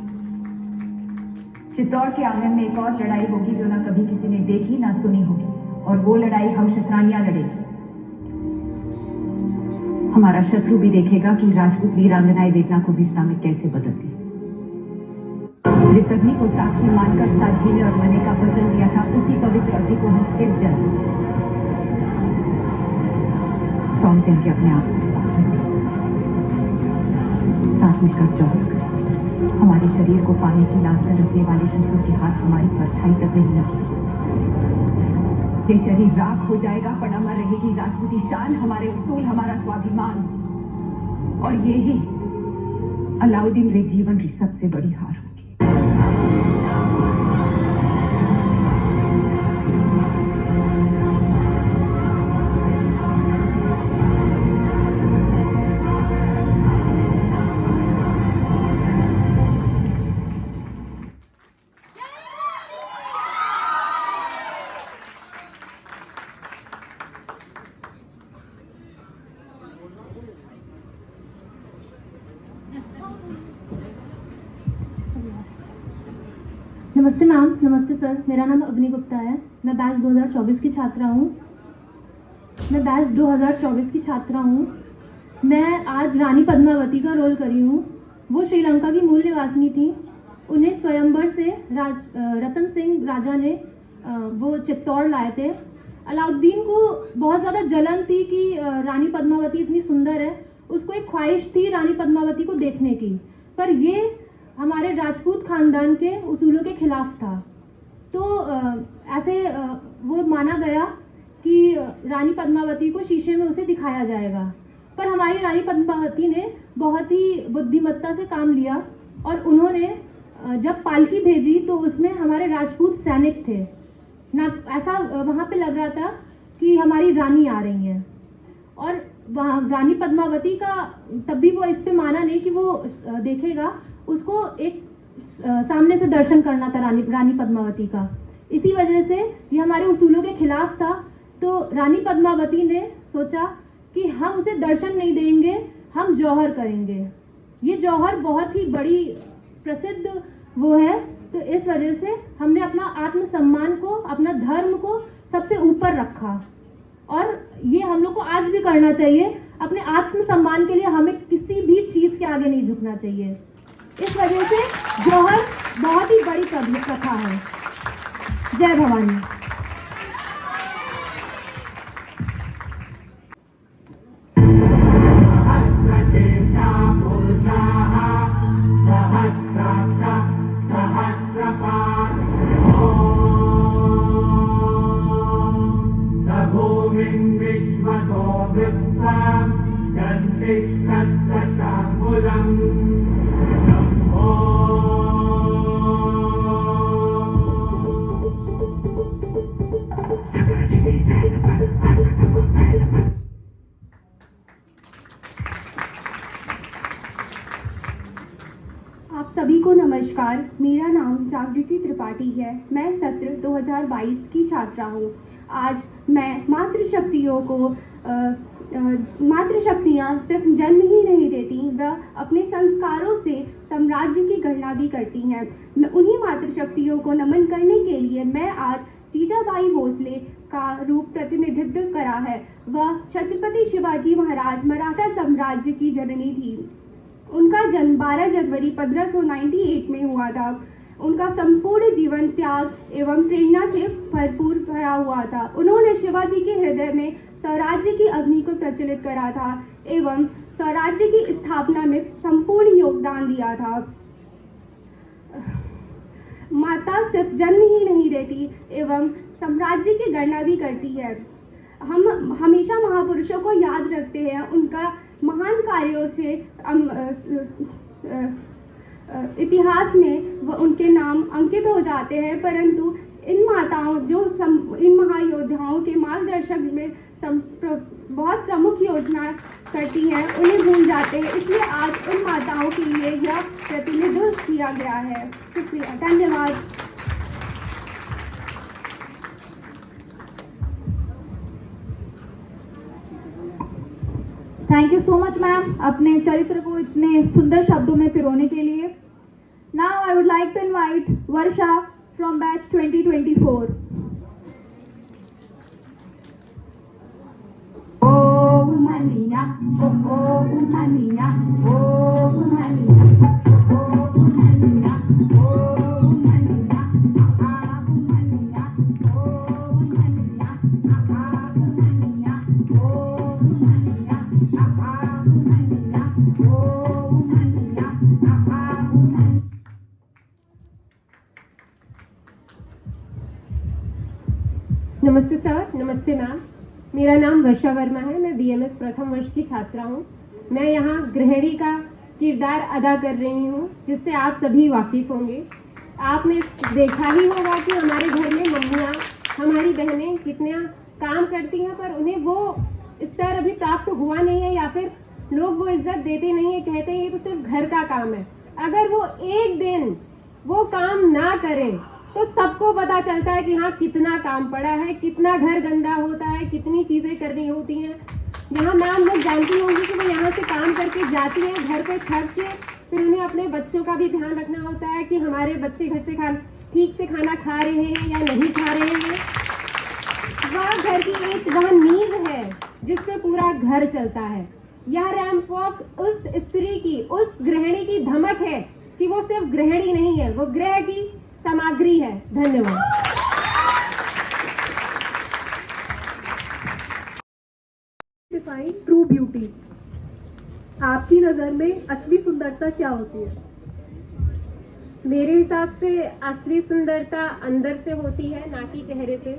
चित्तौड़ के आंगन में एक और लड़ाई होगी जो ना कभी किसी ने देखी ना सुनी होगी, और वो लड़ाई हम क्षत्राणियां लड़ेगी। हमारा शत्रु भी देखेगा कि राजपूत वीरांगनाएं वेदना को वीरता में कैसे बदलती। जिस अग्नि को साक्षी मानकर साध्वी ने और मने का वचन दिया था, उसी पवित्र अग्नि को हम इस जन्म सौंपते हैं कि अपने आप को साथ मिलकर जौहर करें। हमारे शरीर को पानी की लाल से रखने वाले शत्रु के हाथ हमारी परछाई तक नहीं लगी। ये शरीर राख हो जाएगा पर अमर रहेगी राजपूती शान, हमारे उसूल, हमारा स्वाभिमान। और ये ही अलाउद्दीन रे जीवन की सबसे बड़ी हार होगी। नमस्ते मैम। नमस्ते सर। मेरा नाम अवनी गुप्ता है। मैं बैच 2024 की छात्रा हूँ। मैं आज रानी पद्मावती का रोल करी हूँ। वो श्रीलंका की मूल निवासिनी थी। उन्हें स्वयंवर से रतन सिंह राजा ने वो चित्तौड़ लाए थे। अलाउद्दीन को बहुत ज़्यादा जलन थी कि रानी पद्मावती इतनी सुंदर है। उसको एक ख्वाहिश थी रानी पद्मावती को देखने की, पर ये हमारे राजपूत खानदान के उसूलों के खिलाफ था। तो ऐसे वो माना गया कि रानी पद्मावती को शीशे में उसे दिखाया जाएगा, पर हमारी रानी पद्मावती ने बहुत ही बुद्धिमत्ता से काम लिया और उन्होंने जब पालकी भेजी तो उसमें हमारे राजपूत सैनिक थे ना। ऐसा वहाँ पे लग रहा था कि हमारी रानी आ रही हैं। और वहाँ रानी पद्मावती का तब भी वो इस पे माना नहीं कि वो देखेगा, उसको एक सामने से दर्शन करना था रानी पद्मावती का। इसी वजह से ये हमारे उसूलों के खिलाफ था। तो रानी पद्मावती ने सोचा कि हम उसे दर्शन नहीं देंगे, हम जौहर करेंगे। ये जौहर बहुत ही बड़ी प्रसिद्ध वो है। तो इस वजह से हमने अपना आत्मसम्मान को, अपना धर्म को सबसे ऊपर रखा, और ये हम लोग को आज भी करना चाहिए। अपने आत्मसम्मान के लिए हमें किसी भी चीज़ के आगे नहीं झुकना चाहिए। इस वजह से जौहर बहुत ही बड़ी प्रथा है। जय भवानी। आप सभी को नमस्कार। मेरा नाम जागृति त्रिपाठी है। मैं सत्र 2022 की छात्रा हूँ। आज मैं मातृशक्तियाँ सिर्फ जन्म ही नहीं देती, वह अपने संस्कारों से साम्राज्य की गणना भी करती हैं। मैं उन्हीं मातृशक्तियों को नमन करने के लिए मैं आज जीजाबाई भोसले का रूप प्रतिनिधित्व करा है। वह छत्रपति शिवाजी महाराज मराठा साम्राज्य की जननी थी। उनका जन्म 12 जनवरी 1598 में हुआ था। उनका संपूर्ण जीवन त्याग एवं प्रेरणा से भरपूर भरा हुआ था। उन्होंने शिवाजी के हृदय में स्वराज्य की अग्नि को प्रज्वलित करा था एवं स्वराज्य की स्थापना में संपूर्ण योगदान दिया था। माता सिर्फ जन्म ही नहीं देती एवं साम्राज्य की गणना भी करती है। हम हमेशा महापुरुषों को याद रखते हैं, उनका महान कार्यों से इतिहास में उनके नाम अंकित हो जाते हैं, परंतु इन माताओं इन महायोद्धाओं के मार्गदर्शक में बहुत प्रमुख योजना करती हैं, उन्हें भूल जाते हैं। इसलिए आज उन माताओं के लिए यह प्रतिनिधित्व किया गया है। शुक्रिया, धन्यवाद। Thank you so much ma'am, अपने चरित्र को इतने सुंदर शब्दों में पिरोने के लिए। Now I would like to invite Varsha from batch 2024। नमस्ते सर, नमस्ते मैम। मेरा नाम वर्षा वर्मा है, मैं बीएमएस प्रथम वर्ष की छात्रा हूँ। मैं यहाँ गृहिणी का किरदार अदा कर रही हूँ, जिससे आप सभी वाकिफ़ होंगे। आपने देखा ही होगा कि हमारे घर में मम्मियाँ, हमारी बहनें कितना काम करती हैं, पर उन्हें वो स्तर अभी प्राप्त हुआ नहीं है, या फिर लोग वो इज्जत देते नहीं है, कहते हैं ये तो सिर्फ घर का काम है। अगर वो एक दिन वो काम ना करें तो सबको पता चलता है कि हाँ कितना काम पड़ा है, कितना घर गंदा होता है, कितनी चीज़ें करनी होती हैं। यहाँ मैम लोग जानती होंगी कि वो यहाँ से काम करके जाती हैं, घर पे थक के, फिर उन्हें अपने बच्चों का भी ध्यान रखना होता है कि हमारे बच्चे घर से ठीक से खाना खा रहे हैं या नहीं खा रहे हैं। वह घर की वह नींव है जिससे पूरा घर चलता है। यह रैंप वॉक उस स्त्री की, उस गृहिणी की धमक है कि वो सिर्फ गृहिणी नहीं है, वो गृह की सामग्री है। धन्यवाद। Define true beauty. आपकी नज़र में असली सुंदरता क्या होती है? मेरे हिसाब से असली सुंदरता अंदर से होती है, ना कि चेहरे से,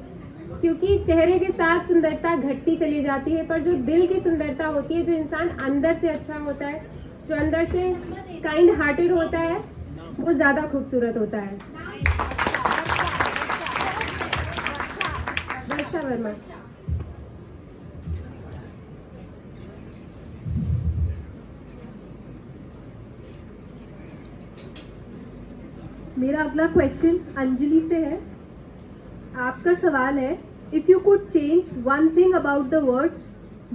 क्योंकि चेहरे के साथ सुंदरता घटती चली जाती है, पर जो दिल की सुंदरता होती है, जो इंसान अंदर से अच्छा होता है, जो अंदर से काइंड हार्टेड होता है, वो ज़्यादा खूबसूरत होता है। वर्षा वर्मा। मेरा अगला क्वेश्चन अंजलि से है। आपका सवाल है, if you could change one thing about the world,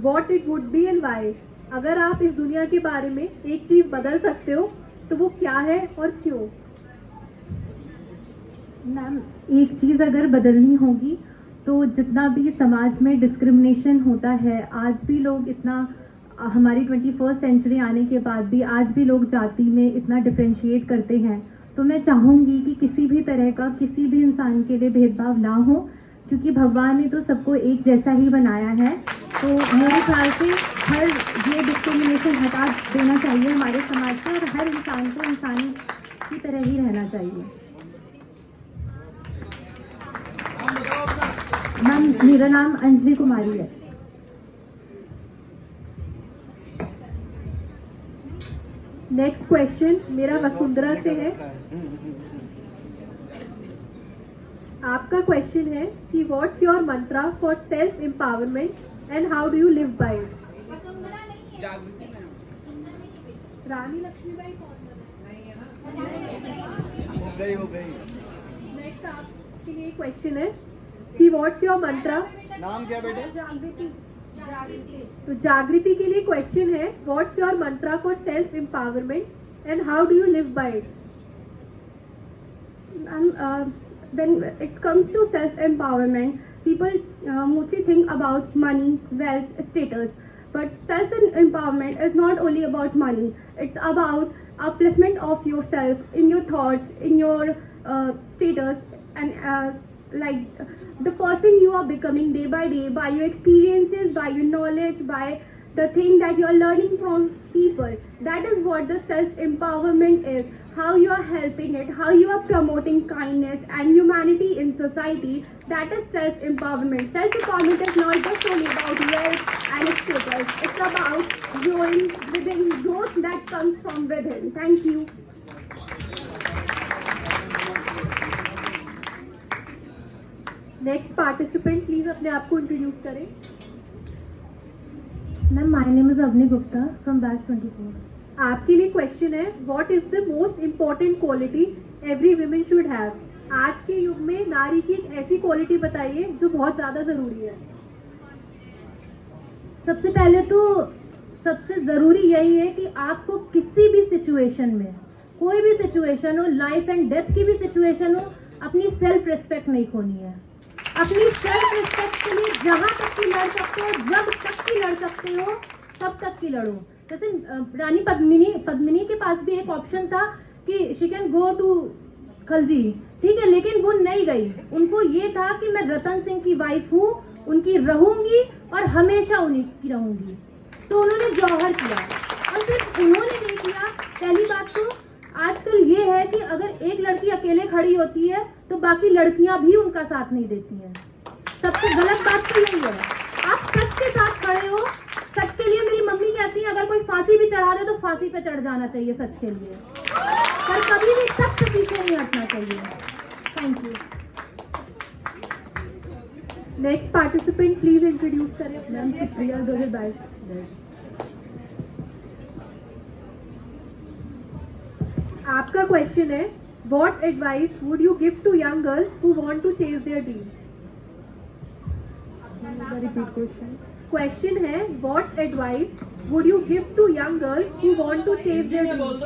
what it would be and why. अगर आप इस दुनिया के बारे में एक चीज बदल सकते हो तो वो क्या है और क्यों? मैम, एक चीज़ अगर बदलनी होगी तो जितना भी समाज में डिस्क्रिमिनेशन होता है, आज भी लोग इतना, हमारी 21st सेंचुरी आने के बाद भी आज भी लोग जाति में इतना डिफ्रेंशिएट करते हैं, तो मैं चाहूँगी कि किसी भी तरह का किसी भी इंसान के लिए भेदभाव ना हो, क्योंकि भगवान ने तो सबको एक जैसा ही बनाया है। तो मेरे ख्याल से हर ये डिस्क्रिमिनेशन हटा देना चाहिए हमारे समाज से, और हर इंसान को इंसान की तरह ही रहना चाहिए। मैम, मेरा नाम अंजलि कुमारी है। नेक्स्ट क्वेश्चन मेरा वसुंधरा से है। आपका क्वेश्चन है कि what's your mantra for self empowerment and how do you live by it? Rani Lakshmibai next आपके लिए क्वेश्चन है कि व्हाट्स योर मंत्रा। नाम क्या बेटे? जागृति। तो जागृति के लिए क्वेश्चन है, what's your mantra for self empowerment and how do you live by it? When it comes to self-empowerment, people mostly think about money, wealth, status. But self-empowerment is not only about money. It's about upliftment of yourself in your thoughts, in your status, and like the person you are becoming day by day, by your experiences, by your knowledge, by the thing that you are learning from people. That is what the self-empowerment is. how you are helping it, how you are promoting kindness and humanity in society. That is self-empowerment. Self-empowerment is not just only about wealth and status. It's about growing within, growth that comes from within. Thank you. Next participant please अपने आप को introduce करें. Ma'am, my name is Avni Gupta from batch 24. आपके लिए question है, what is the most important quality every women should have. आज के युग में नारी की एक ऐसी क्वालिटी बताइए जो बहुत ज़्यादा ज़रूरी है. सबसे पहले तो सबसे ज़रूरी यही है कि आपको किसी भी सिचुएशन में, कोई भी सिचुएशन हो, लाइफ एंड डेथ की भी सिचुएशन हो, अपनी सेल्फ रिस्पेक्ट नहीं खोनी है. अपनी सेल्फ रिस्पेक्ट के लिए जहाँ तक की लड़ सकते हो, जब तक की लड़ सकते हो, तब तक की लड़ो. जैसे रानी पद्मिनी के पास भी एक ऑप्शन था कि she can go to Khilji, ठीक है, लेकिन वो नहीं गई. उनको ये था कि मैं रतन सिंह की वाइफ हूँ, उनकी रहूंगी और हमेशा उन्हीं की रहूंगी. तो उन्होंने जौहर किया. और सिर्फ उन्होंने नहीं किया, पहली बात तो आजकल ये है कि अगर एक लड़की अकेले खड़ी होती है तो बाकी लड़कियां भी उनका साथ नहीं देती हैं. सबसे गलत बात तो यही है. आप सच के साथ खड़े हो. सच के लिए मेरी मम्मी कहती है अगर कोई फांसी भी चढ़ा दे तो फांसी पे चढ़ जाना चाहिए सच के लिए, पर कभी भी सच से पीछे नहीं हटना चाहिए. Thank you. Next participant please introduce करें. मैम, सुप्रिया गोहिल. आपका क्वेश्चन है, what advice would you give to young girls who want to chase their dreams. Repeat question. Question है, what advice would you give to young girls who want to chase their dreams.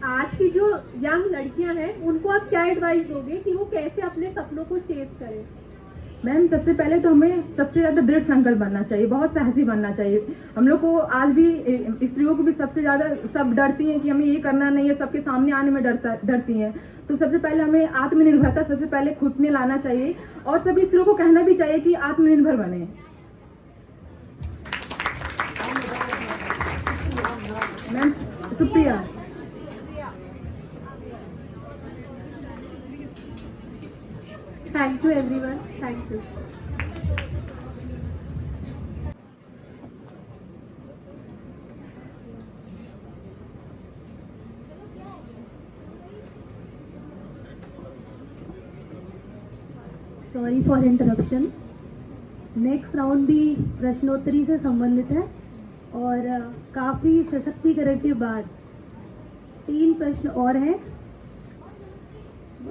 आज की जो young लड़कियां हैं उनको आप क्या advice दोगे कि वो कैसे अपने सपनों को चेज करें. मैम, सबसे पहले तो हमें सबसे ज़्यादा दृढ़ संकल्प बनना चाहिए, बहुत साहसी बनना चाहिए. हम लोग को आज भी, स्त्रियों को भी सबसे ज़्यादा सब डरती हैं कि हमें ये करना नहीं है, सबके सामने आने में डरती हैं. तो सबसे पहले हमें आत्मनिर्भरता सबसे पहले खुद में लाना चाहिए और सभी स्त्रियों को कहना भी चाहिए कि आत्मनिर्भर बने. Ma'am, Supriya. Thank you everyone. Thank you. Sorry for interruption. Next round भी प्रश्नोत्तरी से संबंधित है और काफ़ी सशक्तिकरण के बाद 3 प्रश्न और हैं,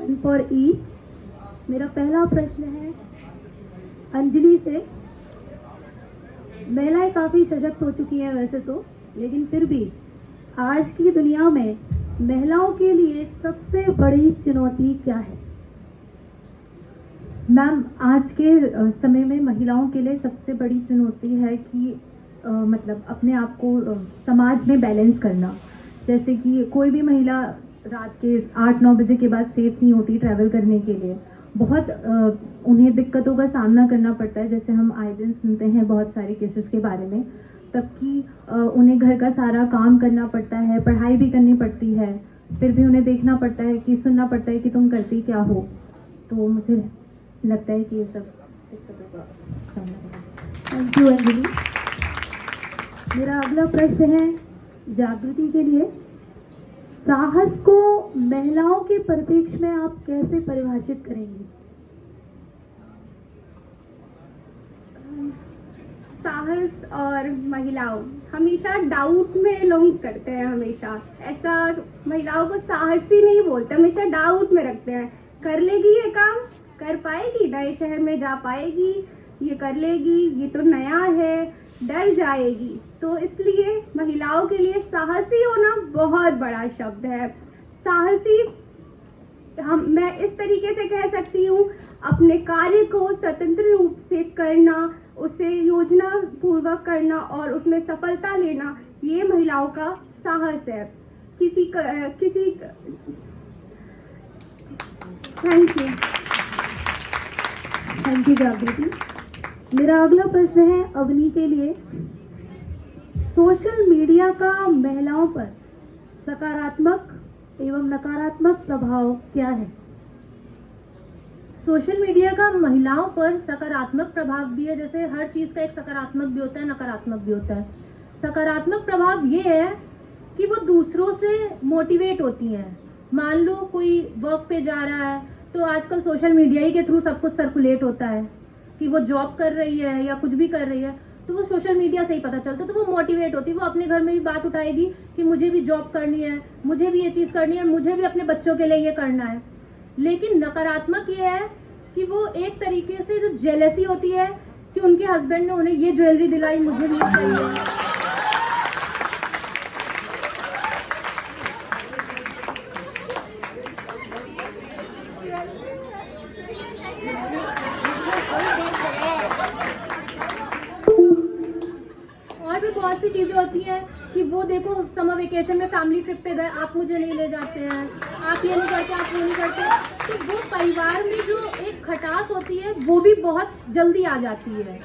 1 फॉर ईच. मेरा पहला प्रश्न है अंजलि से. महिलाएं काफ़ी सशक्त हो चुकी हैं वैसे तो, लेकिन फिर भी आज की दुनिया में महिलाओं के लिए सबसे बड़ी चुनौती क्या है. मैम, आज के समय में महिलाओं के लिए सबसे बड़ी चुनौती है कि मतलब अपने आप को समाज में बैलेंस करना. जैसे कि कोई भी महिला रात के 8-9 बजे के बाद सेफ नहीं होती ट्रैवल करने के लिए. बहुत उन्हें दिक्कतों का सामना करना पड़ता है. जैसे हम आए दिन सुनते हैं बहुत सारे केसेस के बारे में, तब कि उन्हें घर का सारा काम करना पड़ता है, पढ़ाई भी करनी पड़ती है, फिर भी उन्हें देखना पड़ता है कि सुनना पड़ता है कि तुम करती क्या हो. तो मुझे लगता है कि ये सब दिक्कतों का सामना करना. Thank you Anjali. मेरा अगला प्रश्न है जागृति के लिए. साहस को महिलाओं के परिप्रेक्ष्य में आप कैसे परिभाषित करेंगी. साहस और महिलाओं हमेशा डाउट में लोग करते हैं. हमेशा ऐसा महिलाओं को साहसी नहीं बोलते, हमेशा डाउट में रखते हैं. कर लेगी ये काम, कर पाएगी, नए शहर में जा पाएगी, ये कर लेगी, ये तो नया है, डर जाएगी. तो इसलिए महिलाओं के लिए साहसी होना बहुत बड़ा शब्द है. साहसी मैं इस तरीके से कह सकती हूँ, अपने कार्य को स्वतंत्र रूप से करना, उसे योजना पूर्वक करना और उसमें सफलता लेना, ये महिलाओं का साहस है. थैंक यू जागृति. मेरा अगला प्रश्न है अवनी के लिए. सोशल मीडिया का महिलाओं पर सकारात्मक एवं नकारात्मक प्रभाव क्या है। सोशल मीडिया का महिलाओं पर सकारात्मक प्रभाव भी है, जैसे हर चीज़ का एक सकारात्मक भी होता है, नकारात्मक भी होता है। सकारात्मक प्रभाव ये है कि वो दूसरों से मोटिवेट होती हैं। मान लो कोई वर्क पे जा रहा है तो आजकल सोशल मीडिया ही के थ्रू सब कुछ सर्कुलेट होता है कि वो जॉब कर रही है या कुछ भी कर रही है, तो वो सोशल मीडिया से ही पता चलता है, तो वो मोटिवेट होती है। वो अपने घर में भी बात उठाएगी कि मुझे भी जॉब करनी है, मुझे भी ये चीज़ करनी है, मुझे भी अपने बच्चों के लिए ये करना है। लेकिन नकारात्मक ये है कि वो एक तरीके से जो जेलसी होती है कि उनके हस्बैंड ने उन्हें ये ज्वेलरी दिलाई, मुझे भी चाहिए। और भी बहुत सी चीज़ें होती हैं कि वो देखो समर वेकेशन में फैमिली ट्रिप पे गए, आप मुझे नहीं ले जाते हैं, आप ये नहीं करते, आप वो नहीं करते, तो वो परिवार में जो एक खटास होती है वो भी बहुत जल्दी आ जाती है।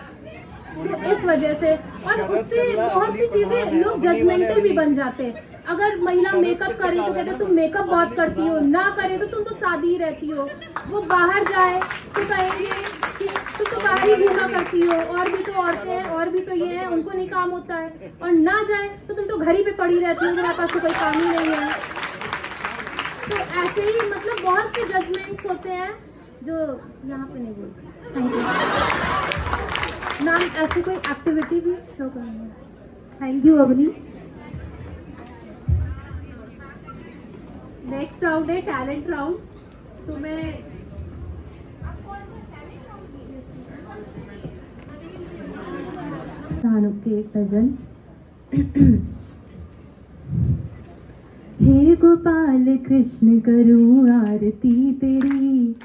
तो इस वजह से और उससे बहुत सी चीज़ें लोग जजमेंटल भी बन जाते हैं। अगर महिला मेकअप करे तो कहते तुम मेकअप बहुत करती हो, ना करे तो तुम तो सादी ही रहती हो। वो बाहर जाए तो कहेंगे कि तुम तो बाहर ही घूमा करती हो, और भी तो औरतें हैं, और भी तो ये हैं, उनको नहीं काम होता है। और ना जाए तो तुम तो घर ही पे पड़ी रहती हो, तुम्हारे पास तो कोई काम ही नहीं है। तो ऐसे ही मतलब बहुत से जजमेंट्स होते हैं जो यहाँ पे नहीं बोलते। Thank you ma'am. ऐसी कोई एक्टिविटी भी शो करेंगे। Thank you Avni. Next round है टैलेंट राउंड। तो मैं के भजन। हे गोपाल कृष्ण करूँ आरती तेरी,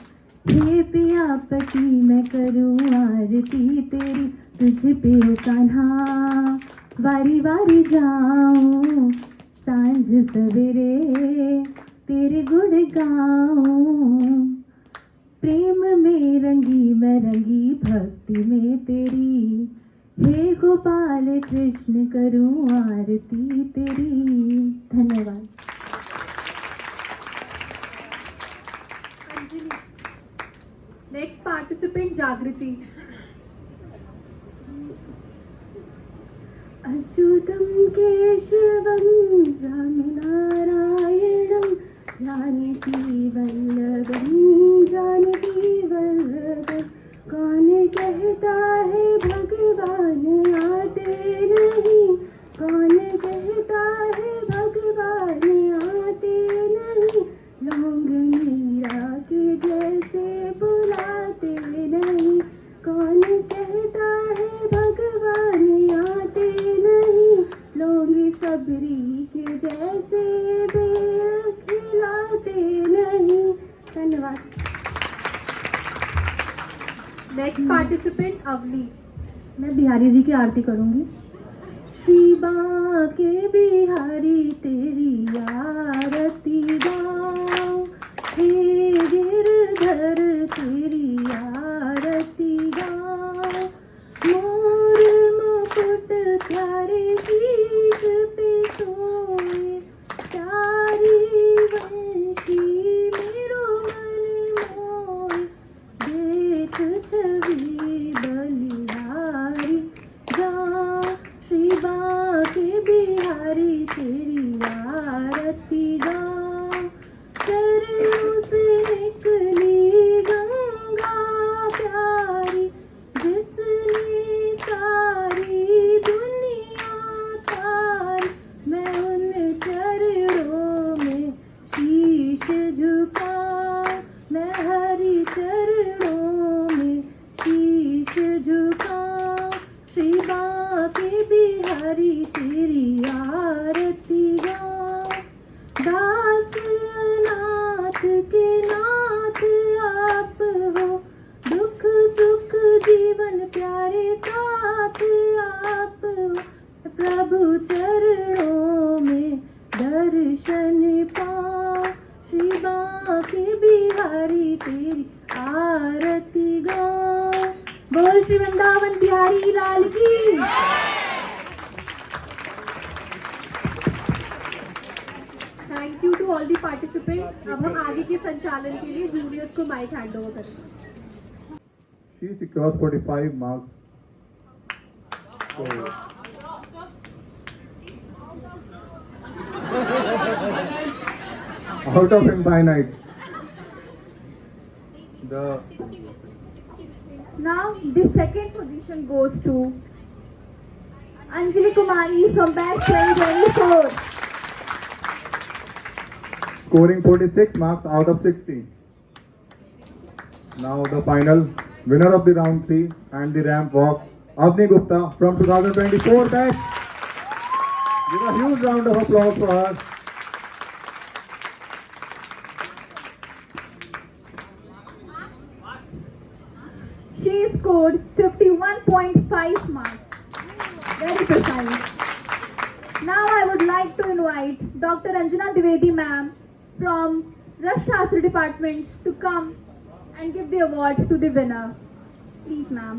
हे पियापति मैं करूँ आरती तेरी, तुझ पे ओ कान्हा वारी वारी जाऊं, सांझ सवेरे तेरे गुण गाऊं। प्रेम में रंगी मैं रंगी भक्ति में तेरी, हे गोपाल कृष्ण करूँ आरती तेरी। धन्यवाद। नेक्स्ट पार्टिसिपेंट जागृति। अच्युतं केशवं रामनारायणं जानकी वल्लभं, जानकी वल्लभं। कौन कहता है भगवान आते नहीं, कौन कहता है भगवान आते नहीं, लौंग मीरा के जैसे बुलाते नहीं, कौन कहता है भगवान आते नहीं, लौंग सबरी के जैसे बेर खिलाते नहीं। धन्यवाद। Next participant Avali. मैं बिहारी जी की आरती करूंगी। श्री बांके बिहारी तेरी आरती गाऊं, हे गिरधर तेरी आरती गाऊं। मोर मुकुट प्यारे शीश पे सोए, प्यारी वंशी मेरो मन मोए, देख छवि बलिहारी गाऊं, श्री बांके बिहारी तेरी आरती गाऊं। चरणों से निकली गंगा प्यारी, जिसने सारी दुनिया तारी, मैं उन चरणों में शीश झुकाऊं, मैं हरि चरणों में शीश झुकाऊं। श्री बांके बिहारी तेरी आरती गाऊं। दास अनाथ के नाथ आप हो, दुख सुख जीवन प्यारे साथ आप हो, प्रभु चरणों में दर्शन पाओ, श्री बांके बिहारी तेरी आरती गाओ। बोल श्री वृंदावन बिहारी लाल की। To all the participants. अब हम आगे के संचालन के लिए जूनियर्स को माइक हैंड ओवर करेंगे। She secures 45 marks. Out of infinite. Now the second position goes to Anjali Kumari from batch 2024. Scoring 46 marks out of 60. Now the final winner of the round 3 and the ramp walk, Avni Gupta from 2024 batch. Give a huge round of applause for her. She scored 51.5 marks. Very precise. Now I would like to invite Dr. Anjana Dwivedi ma'am from Rash Shastri department to come and give the award to the winner. Please ma'am.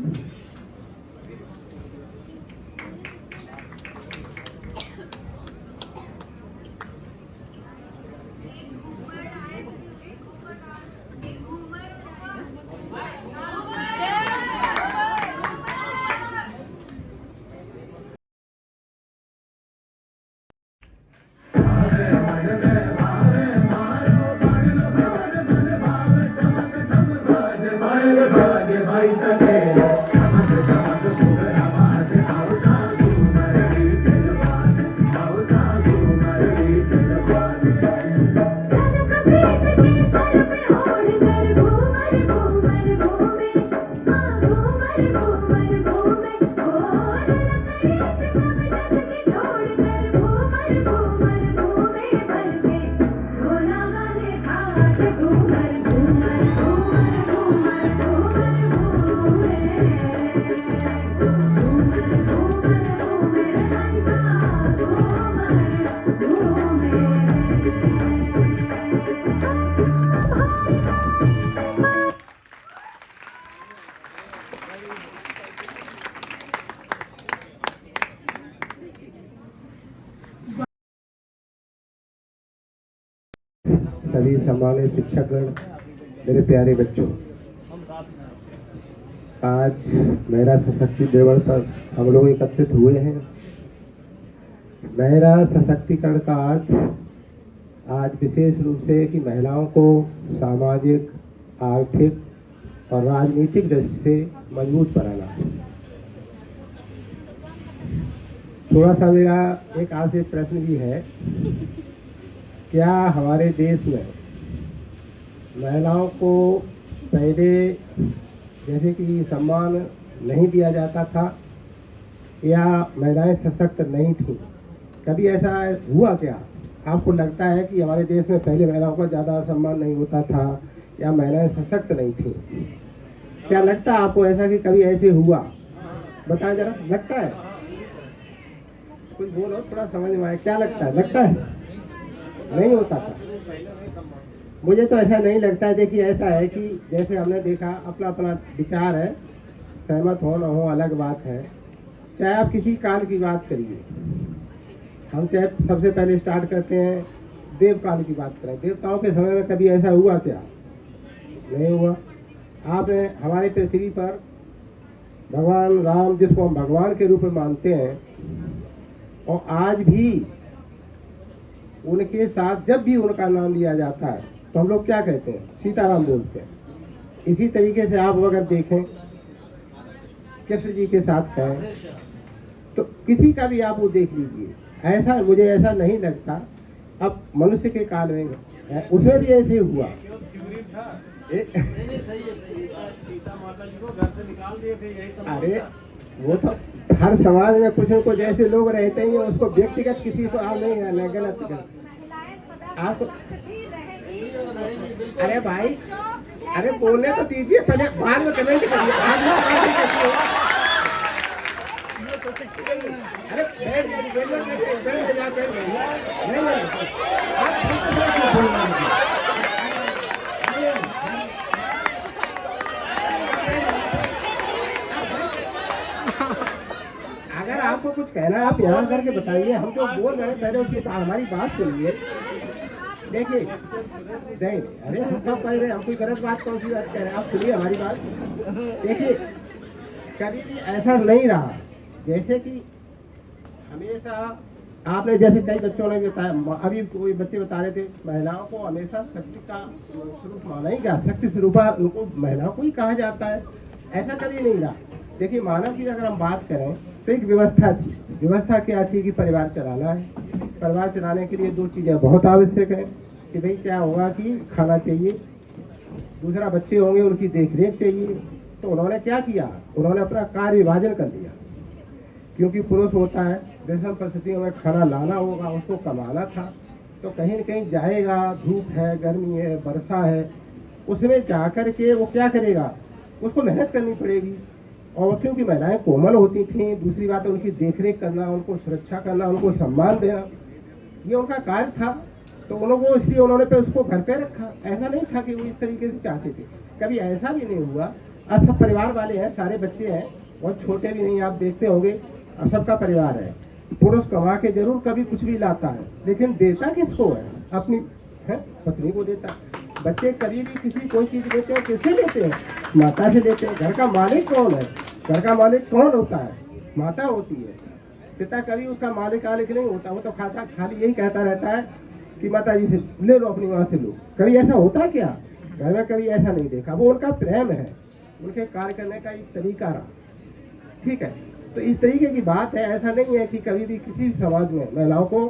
सभी सम्मानित शिक्षकगण, मेरे प्यारे बच्चों, आज महिला सशक्तिकरण पर हम लोग एकत्रित हुए हैं। महिला सशक्तिकरण का अर्थ आज विशेष रूप से कि महिलाओं को सामाजिक, आर्थिक और राजनीतिक दृष्टि से मजबूत बनाना है। थोड़ा सा मेरा एक आपसे प्रश्न भी है, क्या हमारे देश में महिलाओं को पहले जैसे कि सम्मान नहीं दिया जाता था या महिलाएं सशक्त नहीं थीं? कभी ऐसा हुआ क्या? आपको लगता है कि हमारे देश में पहले महिलाओं का ज़्यादा सम्मान नहीं होता था या महिलाएं सशक्त नहीं थीं? क्या लगता है आपको ऐसा कि कभी ऐसे हुआ? बताएं जरा, लगता है? कुछ बोलो, थोड़ा समझ में आए। क्या लगता है? लगता है नहीं होता था? मुझे तो ऐसा नहीं लगता है। देखिए, ऐसा है कि जैसे हमने देखा, अपना अपना विचार है, सहमत हो न हो अलग बात है। चाहे आप किसी काल की बात करिए, हम चाहे सबसे पहले स्टार्ट करते हैं देव काल की बात करें। देवताओं के समय में कभी ऐसा हुआ क्या? नहीं हुआ। आपने हमारे पृथ्वी पर भगवान राम, जिसको हम भगवान के रूप में मानते हैं, और आज भी उनके साथ जब भी उनका नाम लिया जाता है तो हम लोग क्या कहते हैं? सीताराम बोलते हैं। इसी तरीके से आप अगर देखें, कृष्ण जी के साथ कहें तो किसी का भी आप वो देख लीजिए, ऐसा मुझे ऐसा नहीं लगता। अब मनुष्य के काल में उसमें भी ऐसे हुआ। अरे वो तो हर समाज में कुछ न कुछ ऐसे लोग रहते हैं, उसको व्यक्तिगत किसी को आप नहीं गलत आप। अरे भाई, अरे बोलने तो दीजिए, पहले बाद में कमेंट करिए। अरे अगर आपको कुछ कहना है आप यहाँ करके बताइए। हम जो बोल रहे हैं पहले उसकी हमारी बात सुनिए। देखिए नहीं, अरे हम कब कह रहे हैं, हम कोई गलत बात कौन सी बात कह रहे हैं, आप सुनिए हमारी बात। देखिए कभी भी ऐसा नहीं रहा, जैसे कि हमेशा आपने जैसे कई बच्चों ने बताया, अभी कोई बच्चे बता रहे थे, महिलाओं को हमेशा शक्ति का स्वरूप माना ही गया, शक्ति स्वरूपा उनको महिलाओं को ही कहा जाता है, ऐसा कभी नहीं रहा। देखिए मानव की अगर हम बात करें तो एक व्यवस्था थी। व्यवस्था क्या थी कि परिवार चलाना है, परिवार चलाने के लिए दो चीज़ें बहुत आवश्यक है कि भाई क्या होगा कि खाना चाहिए, दूसरा बच्चे होंगे उनकी देखरेख चाहिए। तो उन्होंने क्या किया, उन्होंने अपना कार्य विभाजन कर दिया, क्योंकि पुरुष होता है विषम परिस्थितियों में खाना लाना होगा, उसको कमाना था, तो कहीं न कहीं जाएगा, धूप है, गर्मी है, वर्षा है, उसमें जाकर के वो क्या करेगा, उसको मेहनत करनी पड़ेगी। और क्योंकि महिलाएं कोमल होती थीं, दूसरी बात उनकी देखरेख करना, उनको सुरक्षा करना, उनको सम्मान देना, ये उनका कार्य था। तो उन लोगों इसलिए उन्होंने पे उसको घर पे रखा, ऐसा नहीं था कि वो इस तरीके से चाहते थे, कभी ऐसा भी नहीं हुआ। आज सब परिवार वाले हैं, सारे बच्चे हैं, बहुत छोटे भी नहीं, आप देखते होंगे, अब सबका परिवार है। पुरुष कमा के जरूर कभी कुछ भी लाता है, लेकिन देता किसको है, अपनी है पत्नी को देता। बच्चे कभी भी किसी कोई चीज़ लेते हैं, किससे लेते हैं, माता से लेते हैं। घर का मालिक कौन है, घर का मालिक कौन होता है, माता होती है। पिता कभी उसका मालिक नहीं होता, वो तो खाता खाली यही कहता रहता है कि माता जी से ले लो, अपनी माँ से लो। कभी ऐसा होता क्या, घर में कभी ऐसा नहीं देखा। वो उनका प्रेम है, उनके कार्य करने का एक तरीका रहा, ठीक है। तो इस तरीके की बात है, ऐसा नहीं है कि कभी भी किसी भी समाज में महिलाओं को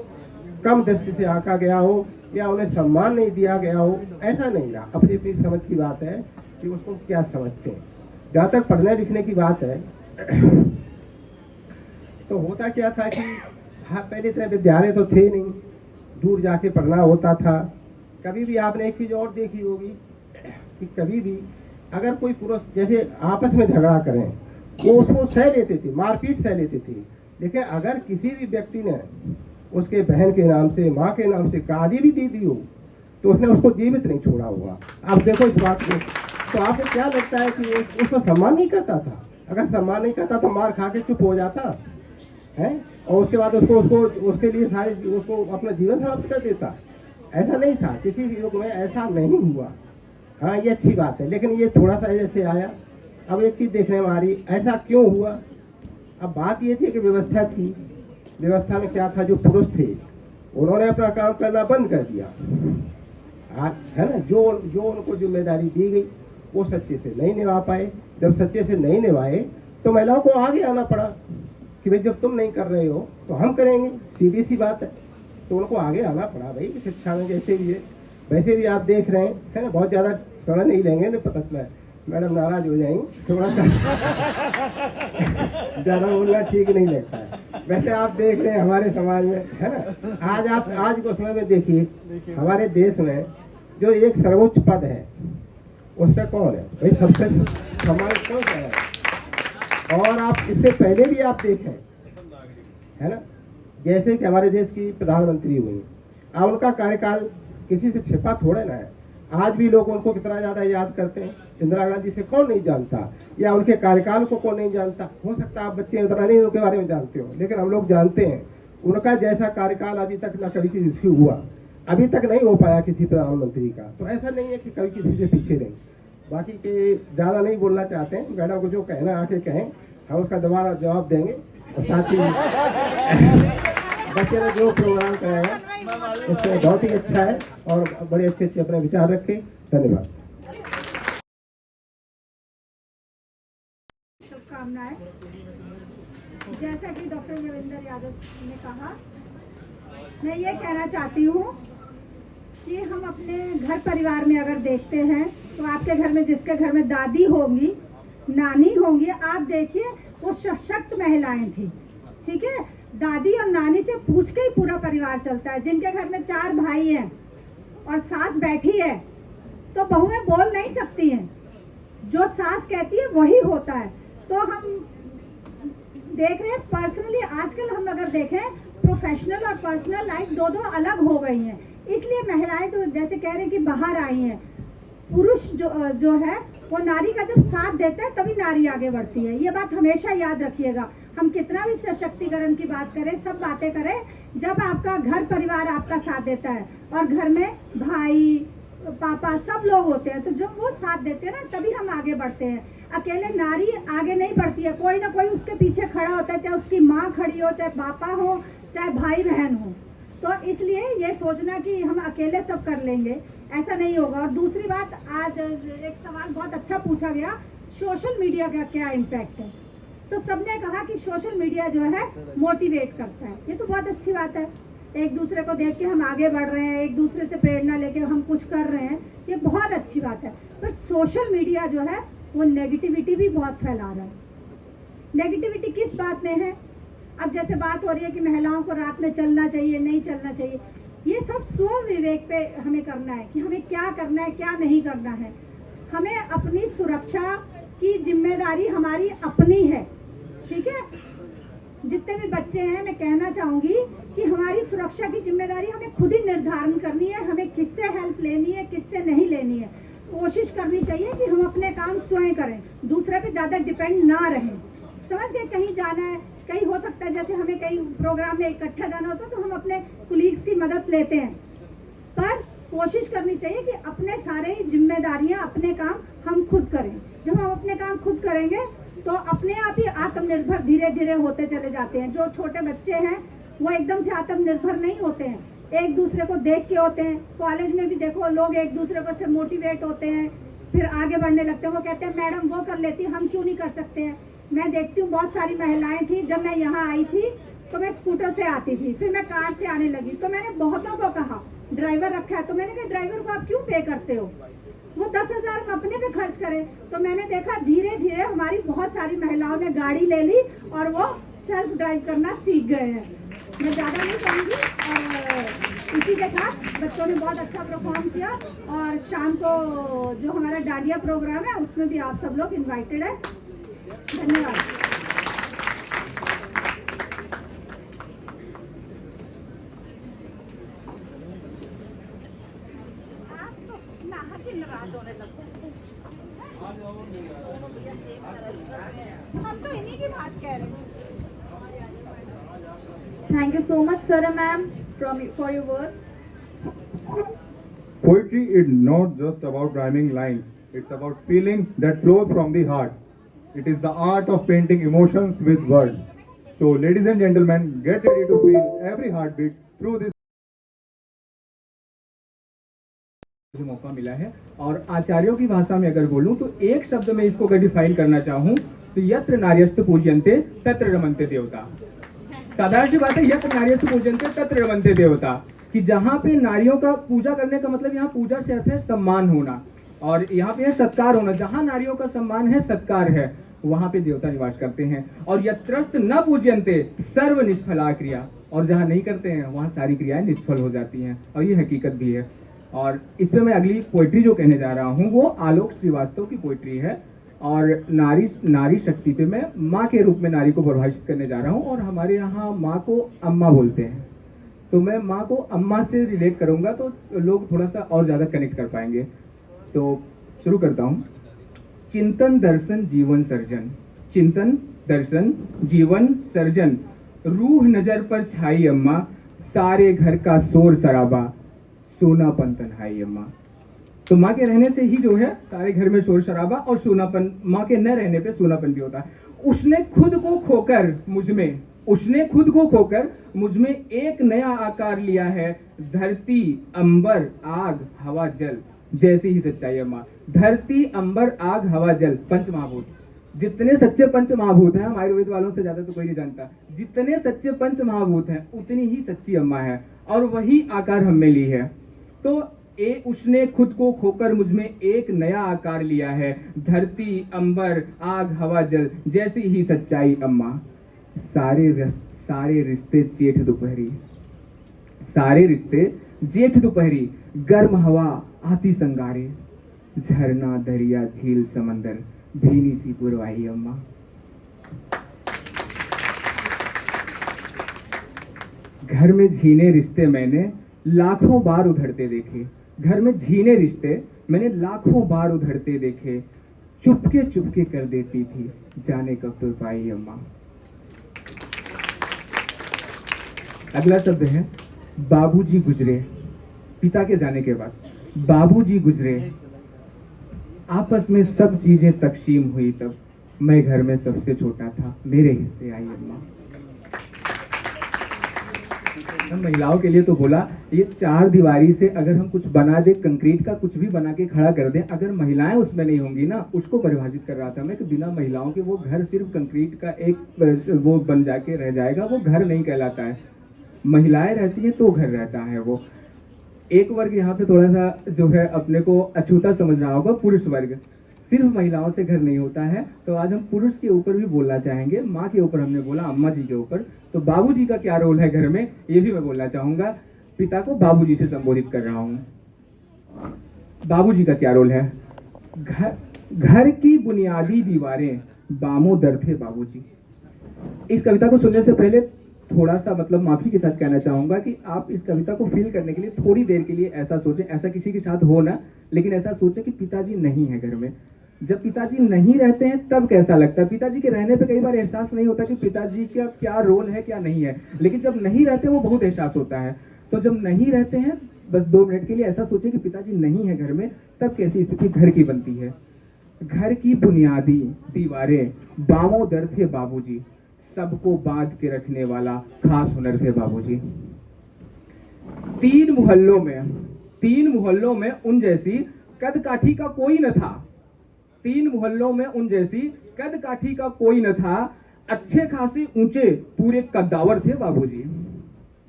कम दृष्टि से आंका गया हो या उन्हें सम्मान नहीं दिया गया हो, ऐसा नहीं रहा। अपनी अपनी समझ की बात है कि उसको क्या समझते हैं। जहाँ तक पढ़ने लिखने की बात है तो होता क्या था कि हाँ पहले इतने विद्यालय तो थे नहीं, दूर जाके पढ़ना होता था। कभी भी आपने एक चीज़ और देखी होगी कि कभी भी अगर कोई पुरुष जैसे आपस में झगड़ा करें, वो उसको सह लेते थे, मारपीट सह लेते थे। लेकिन अगर किसी भी व्यक्ति ने उसके बहन के नाम से, माँ के नाम से गाली भी दे दी हो, तो उसने उसको जीवित नहीं छोड़ा होगा। आप देखो इस बात को, तो आपको क्या लगता है कि उसको सम्मान नहीं करता था? अगर सम्मान नहीं करता तो मार खा के चुप हो जाता है और उसके बाद उसको उसके लिए सारे उसको अपना जीवन समाप्त कर देता? ऐसा नहीं था, किसी भी युग में ऐसा नहीं हुआ। हाँ ये अच्छी बात है, लेकिन ये थोड़ा सा जैसे आया। अब एक चीज़ देखने में आ रही, ऐसा क्यों हुआ? अब बात ये थी कि व्यवस्था थी, व्यवस्था में क्या था, जो पुरुष थे उन्होंने अपना काम करना बंद कर दिया, है ना। जो उनको जिम्मेदारी दी गई वो सच्चे से नहीं निभा पाए। जब सच्चे से नहीं निभाए तो महिलाओं को आगे आना पड़ा कि भाई जब तुम नहीं कर रहे हो तो हम करेंगे, सीधी सी बात है। तो उनको आगे आना पड़ा भाई, शिक्षा में जैसे भी है वैसे भी आप देख रहे हैं, है ना। बहुत ज़्यादा समय नहीं लेंगे, नहीं पता चला मैडम नाराज हो जाएंगी, थोड़ा सा ज़्यादा बोलना ठीक नहीं लगता है। वैसे आप देख रहे हैं हमारे समाज में, है ना, आज के समय में देखिए हमारे देश में जो एक सर्वोच्च पद है उस पर कौन है भाई, सबसे सम्मानित कौन सा है? और आप इससे पहले भी आप देखें, है ना, जैसे कि हमारे देश की प्रधानमंत्री हुई, अब उनका कार्यकाल किसी से छिपा थोड़े ना है। आज भी लोग उनको कितना ज़्यादा याद करते हैं। इंदिरा गांधी से कौन नहीं जानता, या उनके कार्यकाल को कौन नहीं जानता। हो सकता है आप बच्चे उतना नहीं उनके बारे में जानते हो, लेकिन हम लोग जानते हैं। उनका जैसा कार्यकाल अभी तक ना कभी किसी हुआ, अभी तक नहीं हो पाया किसी प्रधानमंत्री का। तो ऐसा नहीं है कि कभी किसी से पीछे नहीं। बाकी के ज़्यादा नहीं बोलना चाहते हैं, मैडम को जो कहना आके कहें, हम उसका दोबारा जवाब देंगे। और साथ ही बच्चे ने जो प्रोग्राम कराया उसमें बहुत ही अच्छा है और बड़े अच्छे अच्छे अपने विचार रखे। धन्यवाद। शुभकामनाएं। जैसा कि डॉक्टर रविंद्र यादव ने कहा, मैं ये कहना चाहती हूँ कि हम अपने घर परिवार में अगर देखते हैं तो आपके घर में, जिसके घर में दादी होंगी, नानी होंगी, आप देखिए वो सशक्त महिलाएं थी, ठीक है। दादी और नानी से पूछ के ही पूरा परिवार चलता है। जिनके घर में 4 भाई हैं और सास बैठी है तो बहुएं बोल नहीं सकती हैं, जो सास कहती है वही होता है। तो हम देख रहे हैं पर्सनली, आजकल हम अगर देखें प्रोफेशनल और पर्सनल लाइफ दो अलग हो गई हैं। इसलिए महिलाएं जो जैसे कह रहे हैं कि बाहर आई हैं, पुरुष जो है वो नारी का जब साथ देता है तभी नारी आगे बढ़ती है। ये बात हमेशा याद रखिएगा। हम कितना भी सशक्तिकरण की बात करें, सब बातें करें, जब आपका घर परिवार आपका साथ देता है और घर में भाई पापा सब लोग होते हैं, तो जब वो साथ देते हैं ना, तभी हम आगे बढ़ते हैं। अकेले नारी आगे नहीं बढ़ती है, कोई ना कोई उसके पीछे खड़ा होता है, चाहे उसकी माँ खड़ी हो, चाहे पापा हो, चाहे भाई बहन हो। तो इसलिए ये सोचना कि हम अकेले सब कर लेंगे, ऐसा नहीं होगा। और दूसरी बात, आज एक सवाल बहुत अच्छा पूछा गया, सोशल मीडिया का क्या इम्पैक्ट है। तो सबने कहा कि सोशल मीडिया जो है मोटिवेट करता है, ये तो बहुत अच्छी बात है। एक दूसरे को देख के हम आगे बढ़ रहे हैं, एक दूसरे से प्रेरणा लेके हम कुछ कर रहे हैं, ये बहुत अच्छी बात है। पर सोशल मीडिया जो है वो नेगेटिविटी भी बहुत फैला रहा है। नेगेटिविटी किस बात में है? अब जैसे बात हो रही है कि महिलाओं को रात में चलना चाहिए, नहीं चलना चाहिए, ये सब स्व विवेक पे हमें करना है कि हमें क्या करना है, क्या नहीं करना है। हमें अपनी सुरक्षा की जिम्मेदारी हमारी अपनी है, ठीक है। जितने भी बच्चे हैं, मैं कहना चाहूँगी कि हमारी सुरक्षा की जिम्मेदारी हमें खुद ही निर्धारण करनी है। हमें किससे हेल्प लेनी है, किससे नहीं लेनी है। कोशिश करनी चाहिए कि हम अपने काम स्वयं करें, दूसरे पे ज़्यादा डिपेंड ना रहें। समझ गए, कहीं जाना है, कहीं हो सकता है जैसे हमें कहीं प्रोग्राम में इकट्ठा जाना होता है तो हम अपने कुलीग्स की मदद लेते हैं, पर कोशिश करनी चाहिए कि अपने सारे जिम्मेदारियां, अपने काम हम खुद करें। जब हम अपने काम खुद करेंगे तो अपने आप ही आत्मनिर्भर धीरे धीरे होते चले जाते हैं। जो छोटे बच्चे हैं वो एकदम से आत्मनिर्भर नहीं होते हैं, एक दूसरे को देख के होते हैं। कॉलेज में भी देखो, लोग एक दूसरे को से मोटिवेट होते हैं, फिर आगे बढ़ने लगते हैं। वो कहते हैं मैडम वो कर लेती, हम क्यों नहीं कर सकते हैं। मैं देखती हूँ बहुत सारी महिलाएं थी, जब मैं यहाँ आई थी तो मैं स्कूटर से आती थी, फिर मैं कार से आने लगी, तो मैंने बहुतों को कहा ड्राइवर रखा है, तो मैंने कहा ड्राइवर को आप क्यों पे करते हो, वो 10,000 हम अपने पे खर्च करें। तो मैंने देखा धीरे धीरे हमारी बहुत सारी महिलाओं ने गाड़ी ले ली और वो सेल्फ ड्राइव करना सीख गए हैं। मैं ज़्यादा नहीं कहूँगी। और इसी के साथ बच्चों ने बहुत अच्छा परफॉर्म किया, और शाम को जो हमारा डांडिया प्रोग्राम है उसमें भी आप सब लोग इन्वाइटेड है। धन्यवाद। हम तो इन्हीं की बात कह रहे हैं। Thank you so much, sir and ma'am, for your words. Poetry is not just about rhyming lines. It's about feeling that flows from the heart. It is the art of painting emotions with words. So, ladies and gentlemen, get ready to feel every heartbeat through this. मुझे मौका मिला है, और आचार्यों की भाषा में अगर बोलूं तो एक शब्द में इसको अगर डिफाइन करना चाहूं तो यत्र नार्यस्तु पूज्यन्ते तत्र रमन्ते देवता। साधारण सी बात है, यत्र नार्यस्तु पूज्यन्ते तत्र रमन्ते देवता, कि जहाँ पे नारियों का पूजा करने का मतलब यहाँ पूजा से अर्थ है सम्मान होना, और यहाँ पे है सत्कार होना। जहाँ नारियों का सम्मान है, सत्कार है, वहाँ पे देवता निवास करते हैं। और यत्रस्त न पूज्यन्ते सर्व निष्फला क्रिया, और जहाँ नहीं करते हैं वहाँ सारी क्रियाएं निष्फल हो जाती हैं, और ये हकीकत भी है। और इस पे मैं अगली पोइट्री जो कहने जा रहा हूँ वो आलोक श्रीवास्तव की पोइट्री है, और नारी शक्ति पे मैं माँ के रूप में नारी को परिभाषित करने जा रहा हूँ। और हमारे यहाँ माँ को अम्मा बोलते हैं, तो मैं माँ को अम्मा से रिलेट करूँगा तो लोग थोड़ा सा और ज़्यादा कनेक्ट कर पाएंगे। तो शुरू करता हूँ। चिंतन दर्शन जीवन सर्जन, चिंतन दर्शन जीवन सर्जन, रूह नजर पर छाई अम्मा, सारे घर का शोर शराबा, सोनापन तन्हाई अम्मा। तो माँ के रहने से ही जो है सारे घर में शोर शराबा और सोनापन, माँ के न रहने पे सोनापन भी होता है। उसने खुद को खोकर मुझ में एक नया आकार लिया है, धरती अंबर आग हवा जल, जैसी ही सच्चाई है माँ। धरती अंबर आग हवा जल, पंच महाभूत। जितने सच्चे पंच महाभूत हैं, हम आयुर्वेद वालों से ज्यादा तो कोई नहीं जानता, जितने सच्चे पंच महाभूत हैं उतनी ही सच्ची अम्मा है, और वही आकार हम में ली है। तो उसने खुद को खोकर मुझ में एक नया आकार लिया है, धरती अंबर आग हवा जल, जैसी ही सच्चाई अम्मा। सारे रिश्ते जेठ दोपहरी, सारे रिश्ते जेठ दोपहरी, गर्म हवा आती संगारे, झरना दरिया झील समंदर, भीनी सी पुरवाही अम्मा। घर में झीने रिश्ते मैंने लाखों बार उधड़ते देखे, घर में झीने रिश्ते मैंने लाखों बार उधड़ते देखे, चुपके कर देती थी, जाने कब तुर पाई अम्मा। अगला शब्द है बाबूजी गुजरे। पिता के जाने के बाद बाबूजी गुजरे, आपस में सब चीजें तकसीम हुई, तब मैं घर में सबसे छोटा था, मेरे हिस्से आई अम्मा। हम महिलाओं के लिए तो बोला, ये 4 दीवारी से अगर हम कुछ बना दे, कंक्रीट का कुछ भी बना के खड़ा कर दें, अगर महिलाएं उसमें नहीं होंगी ना, उसको परिभाषित कर रहा था मैं कि बिना महिलाओं के वो घर सिर्फ कंक्रीट का एक वो बन जाके रह जाएगा, वो घर नहीं कहलाता है। महिलाएं रहती हैं तो घर रहता है। वो एक वर्ग यहाँ पे थोड़ा सा जो है अपने को अछूता समझ रहा होगा, पुरुष वर्ग। सिर्फ महिलाओं से घर नहीं होता है, तो आज हम पुरुष के ऊपर भी बोलना चाहेंगे। माँ के ऊपर हमने बोला, अम्मा जी के ऊपर, तो बाबूजी का क्या रोल है घर में, ये भी मैं बोलना चाहूंगा। पिता को बाबूजी से संबोधित कर रहा हूँ। बाबूजी का क्या रोल है? घर की बुनियादी दीवारें बामों दर थे बाबूजी। इस कविता को सुनने से पहले थोड़ा सा मतलब माफी के साथ कहना चाहूंगा कि आप इस कविता को फील करने के लिए थोड़ी देर के लिए ऐसा सोचें, ऐसा किसी के साथ हो ना, लेकिन ऐसा सोचें कि पिताजी नहीं है घर में। जब पिताजी नहीं रहते हैं तब कैसा लगता है? पिताजी के रहने पे कई बार एहसास नहीं होता कि पिताजी का क्या रोल है क्या नहीं है, लेकिन जब नहीं रहते वो बहुत एहसास होता है। तो जब नहीं रहते हैं, बस 2 मिनट के लिए ऐसा सोचें कि पिताजी नहीं है घर में, तब कैसी स्थिति घर की बनती है। घर की बुनियादी दीवारें बामों दर थे बाबूजी, सबको बांध के रखने वाला खास हुनर थे बाबूजी। 3 मोहल्लों में उन जैसी कद काठी का कोई न था। 3 मोहल्लों में उन जैसी कद काठी का कोई न था, अच्छे खासे ऊंचे पूरे कद्दावर थे बाबूजी।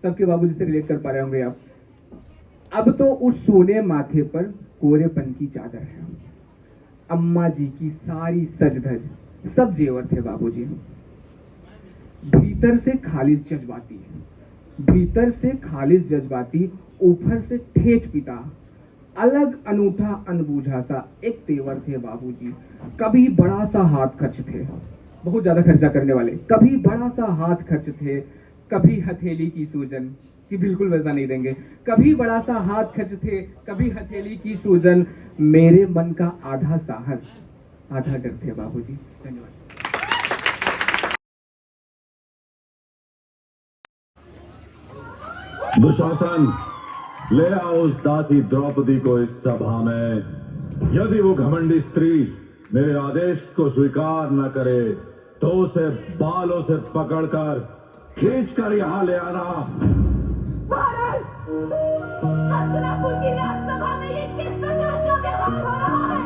सबके बाबूजी से रिलेट कर पा रहे होंगे आप। अब तो उस सोने माथे पर कोरेपन की चादर है। अम्मा जी की सारी सज धज सब जेवर थे बाबूजी। भीतर से खालिस जज्बाती, ऊपर से ठेठ पिता, अलग अनूठा अनबूझा सा एक तेवर थे बाबूजी। कभी बड़ा सा हाथ खर्च थे, बहुत ज्यादा खर्चा करने वाले, कभी बड़ा सा हाथ खर्च थे, कभी हथेली की सूजन, कि बिल्कुल वैसा नहीं देंगे, कभी बड़ा सा हाथ खर्च थे, कभी हथेली की सूजन, मेरे मन का आधा साहस आधा डर थे बाबूजी। धन्यवाद। दुशासन, ले आओ उस दासी द्रौपदी को इस सभा में। यदि वो घमंडी स्त्री मेरे आदेश को स्वीकार न करे तो उसे बालों से पकड़कर खींचकर यहाँ ले आना। महाराज, हस्तनापुर की राजसभा में ये किस प्रकार का व्यवहार हो रहा है?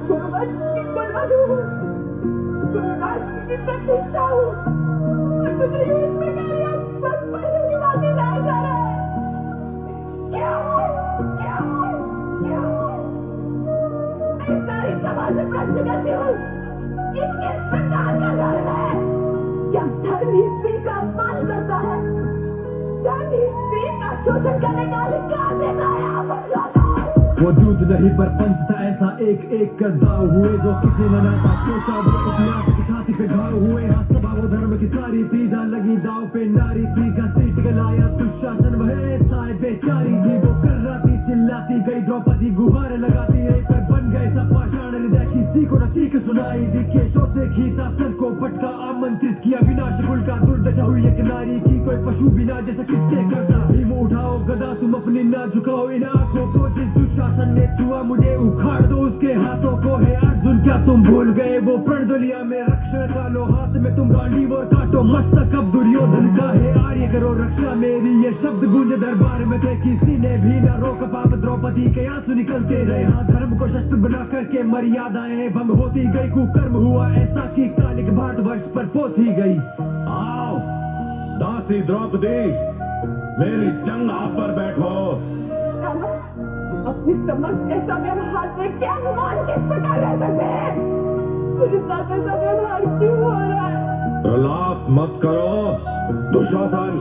गुरुवंश की बलवधू हूँ, गुरुराष्ट्र की प्रतिष्ठा हूँ, मुझे इस प्रकार यह पशु की बातें लाया जा रहा है। क्या मैं सारी सभा से प्रश्न करती हूँ, ये किस प्रकार का धर्म है? क्या धर्म ही स्त्री का अपमान करता है? धर्म ही स्त्री का शोषण करने का अधिकार देता है? आप वो दूध नहीं पर पंच था ऐसा एक एक कर दाव हुए, जो किसी ने ना था सोचा वो इतिहास की छाती पे घाव हुए। हाँ सभा वो धर्म की सारी थी, जहाँ लगी दाव पे नारी थी, घसीट गलाया दुशासन वह साए बेचारी थी। वो कर्राती चिल्लाती गई द्रौपदी, गुहार लगाती रही, पर बन गए सब पाषाण हृदय, किसी को न चीख सुनाई दी। केशों से खींचा सर को पटका, आमंत्रित किया विनाश कुल का, दुर्दशा हुई एक नारी की, कोई पशु बिना जैसे कितने करता। भीम उठाओ गदा, तुम अपनी ना झुकाओ इन आंखों को, जिस दुशासन ने छुआ मुझे उखाड़ दो उसके हाथों को। है अर्जुन क्या तुम भूल गए वो प्रण दुनिया में रक्षण का लो, हाथ में तुम गांडीव और काटो मस्तक अब दुर्योधन का है। आर्य करो रक्षा मेरी, ये शब्द गूंजे दरबार में थे, किसी ने भी न रोक पाप द्रौपदी के आंसू निकलते रहे। हाँ धर्म को शस्त्र बना करके मर्यादाएं भंग होती गई, कुकर्म हुआ ऐसा कि कालिक भारतवर्ष पर पोती गई। आओ दासी द्रौपदी, मेरी जंघा पर बैठो। अपनी समझ ऐसा व्यवहार में क्या अनुमान किस प्रकार रह सकते हैं? मुझे साथ ऐसा व्यवहार क्यों हो रहा है? प्रलाप मत करो दुशासन।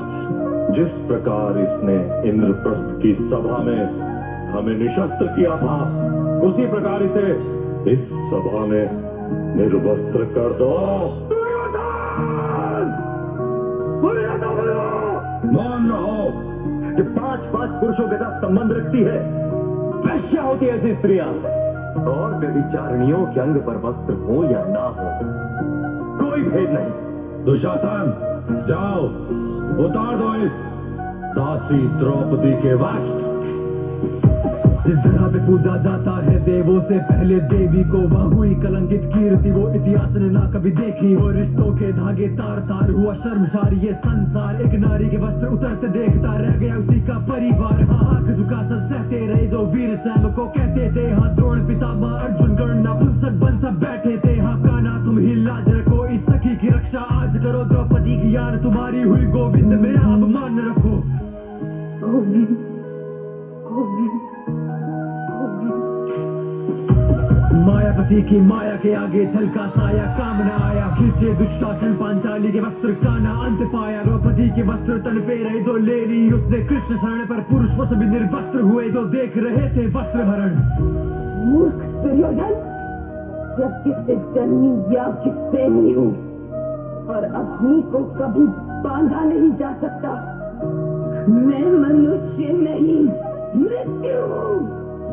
जिस प्रकार इसने इंद्रप्रस्थ की सभा में हमें निशस्त्र किया था, उसी प्रकार इसे इस सभा में निर्वस्त्र कर दो। मान रहो कि 5 पुरुषों के साथ संबंध रखती है, वैश्या होती है ऐसी स्त्रियां, और व्यभिचारिणियों के अंग पर वस्त्र हो या ना हो, कोई भेद नहीं। दुशासन, जाओ उतार दो इस दासी द्रौपदी के वस्त्र। जिस तरह पे पूजा जाता है देवों से पहले देवी को, वह हुई कलंकित कीर्ति वो इतिहास ने ना कभी देखी। वो रिश्तों के धागे तार तार हुआ शर्मसार ये संसार। एक नारी के वस्त्र उतरते देखता रह गया उसी का परिवार। हाँ आंख झुका सब सहते रहे जो वीर सैम को कहते थे। हाँ द्रोण पितामह अर्जुन कर्ण नपुंसक बन सब बैठे थे। हाँ कान्हा तुम ही लाज रखो इस सखी की रक्षा आज करो। द्रौपदी की यान तुम्हारी हुई गोविंद में आप मान रखो। गोविंद गोविंद मायापति की माया के आगे झलका साया काम न आया। खींचे दुशासन पांचाली के वस्त्र का न अंत पाया। द्रौपदी के वस्त्र तन पे रहे जो ले ली उसने कृष्ण शरण पर। पुरुष वो सभी निर्वस्त्र हुए जो देख रहे थे वस्त्र हरण। मूर्ख दुर्योधन, जब किससे जन्मी या किससे नहीं हूँ और अग्नि को कभी बांधा नहीं जा सकता। मैं मनुष्य नहीं मृत्यु हूँ,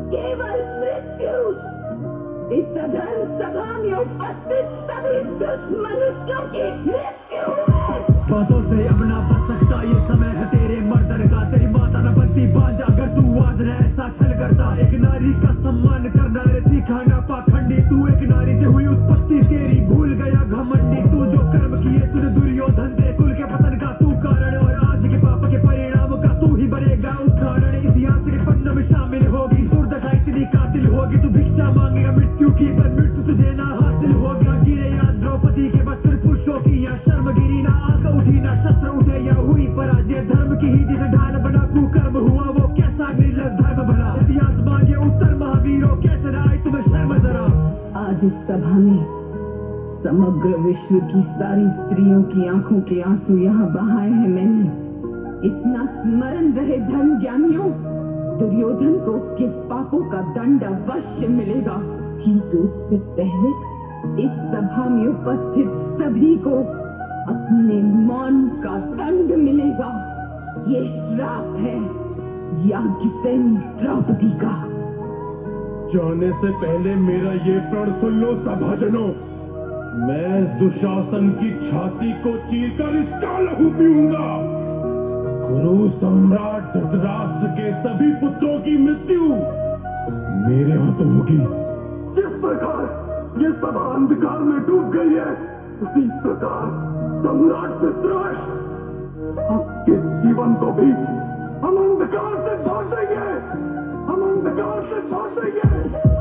केवल मृत्यु। इस सदन सभा में उपस्थित सभी दुष्मनुष्यों की मृत्यु है। बातों से अब ना बच सकता ये समय है तेरे मर्दन का। तेरी माता न बनती बांझा अगर तू आज न ऐसा छल करता। एक नारी का सम्मान करना रे सीखा ना पाखंडी। तू एक नारी से हुई उत्पत्ति तेरी भूल गया घमंडी। तू जो कर्म किए तूने दुर्योधन तेरे कुल के पतन का तू कारण। और आज के पाप के परिणाम का तू ही बनेगा उदाहरण। इतिहास के पन्नों में शामिल होगी दुर्दशा इतनी कातिल होगी। तू भिक्षा मांगेगा मृत्यु की पर मृत्यु तुझे ना हासिल होगा। गिरे या द्रौपदी के वस्त्र पुरुषों की या शर्म गिरी ना आंख उठी ना शस्त्र उठे या हुई पराजय। धर्म की ही जिसे ढाल बना कुकर्म हुआ वो कैसा निर्लज धर्म भला। इतिहास मांगे उत्तर महावीरों कैसे ना आई तुम्हें शर्म जरा। आज इस सभा में समग्र विश्व की सारी स्त्रियों की आंखों के आंसू यहाँ बहाए हैं मैंने। इतना स्मरण रहे धर्म ज्ञानियों, दुर्योधन को उसके पापों का दंड अवश्य मिलेगा। किंतु उससे पहले इस सभा में उपस्थित सभी को अपने मौन का दंड मिलेगा। ये श्राप है याज्ञसेनी द्रौपदी का। जाने से पहले मेरा ये प्रण सुन लो सभाजनों। मैं दुशासन की छाती को चीरकर इसका लहू पीऊंगा। गुरु सम्राट धृतराष्ट्र के सभी पुत्रों की मृत्यु मेरे हाथों होगी। जिस प्रकार ये सभा अंधकार में डूब गई है उसी प्रकार सम्राट धृतराष्ट्र आपके जीवन को भी हम अंधकार से भाग देंगे। हम अंधकार से भाग देंगे।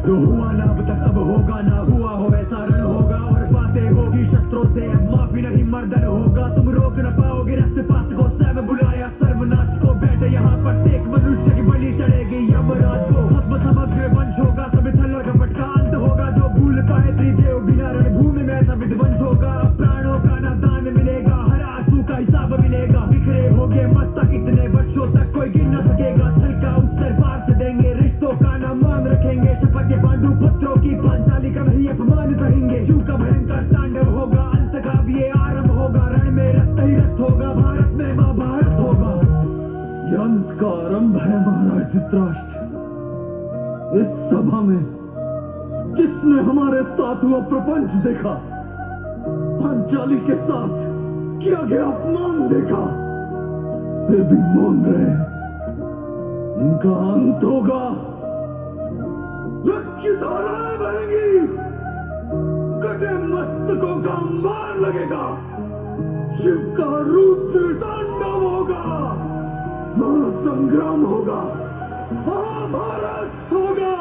जो हुआ ना अब तक अब होगा ना हुआ हो वैसा रण होगा। और बातें होगी शस्त्रों से अब माफी नहीं मर्दन होगा। तुम रोक न पाओगे रक्तपात को स्वयं बुलाया सर्वनाश को। बैठे यहाँ प्रत्येक मनुष्य की बलि चढ़ेगी यमराज को। भस्म समग्र वंश होगा सभी थल कपट का अंत होगा। जो भूल पाए त्रिदेव बिना रणभूमि में ऐसा विध्वंस होगा। प्राणों का ना दान मिलेगा हर आंसू का हिसाब मिलेगा। बिखरे होगे मस्तक इतने वर्षों तक कोई गिन न सकेगा। छल का उत्तर पार से देंगे रिश्तों का ना मान रखेंगे। शपथ के पांडु पुत्रों की पांचाली का नहीं अपमान सहेंगे। शिव का भयंकर तांडव होगा अंत का भी ये आरंभ होगा। रण में रक्त ही रक्त होगा भारत में महाभारत होगा। ये अंत का आरंभ है महाराज धृतराष्ट्र। इस सभा में जिसने हमारे साथ हुआ प्रपंच देखा, पांचाली के साथ किया गया अपमान देखा, वे भी मौन रहे। इनका अंत होगा। रक्त की धाराएं बहेंगी, कटे मस्तकों का मार लगेगा। शिव का रुद्र तांडव होगा। महासंग्राम होगा। महाभारत होगा।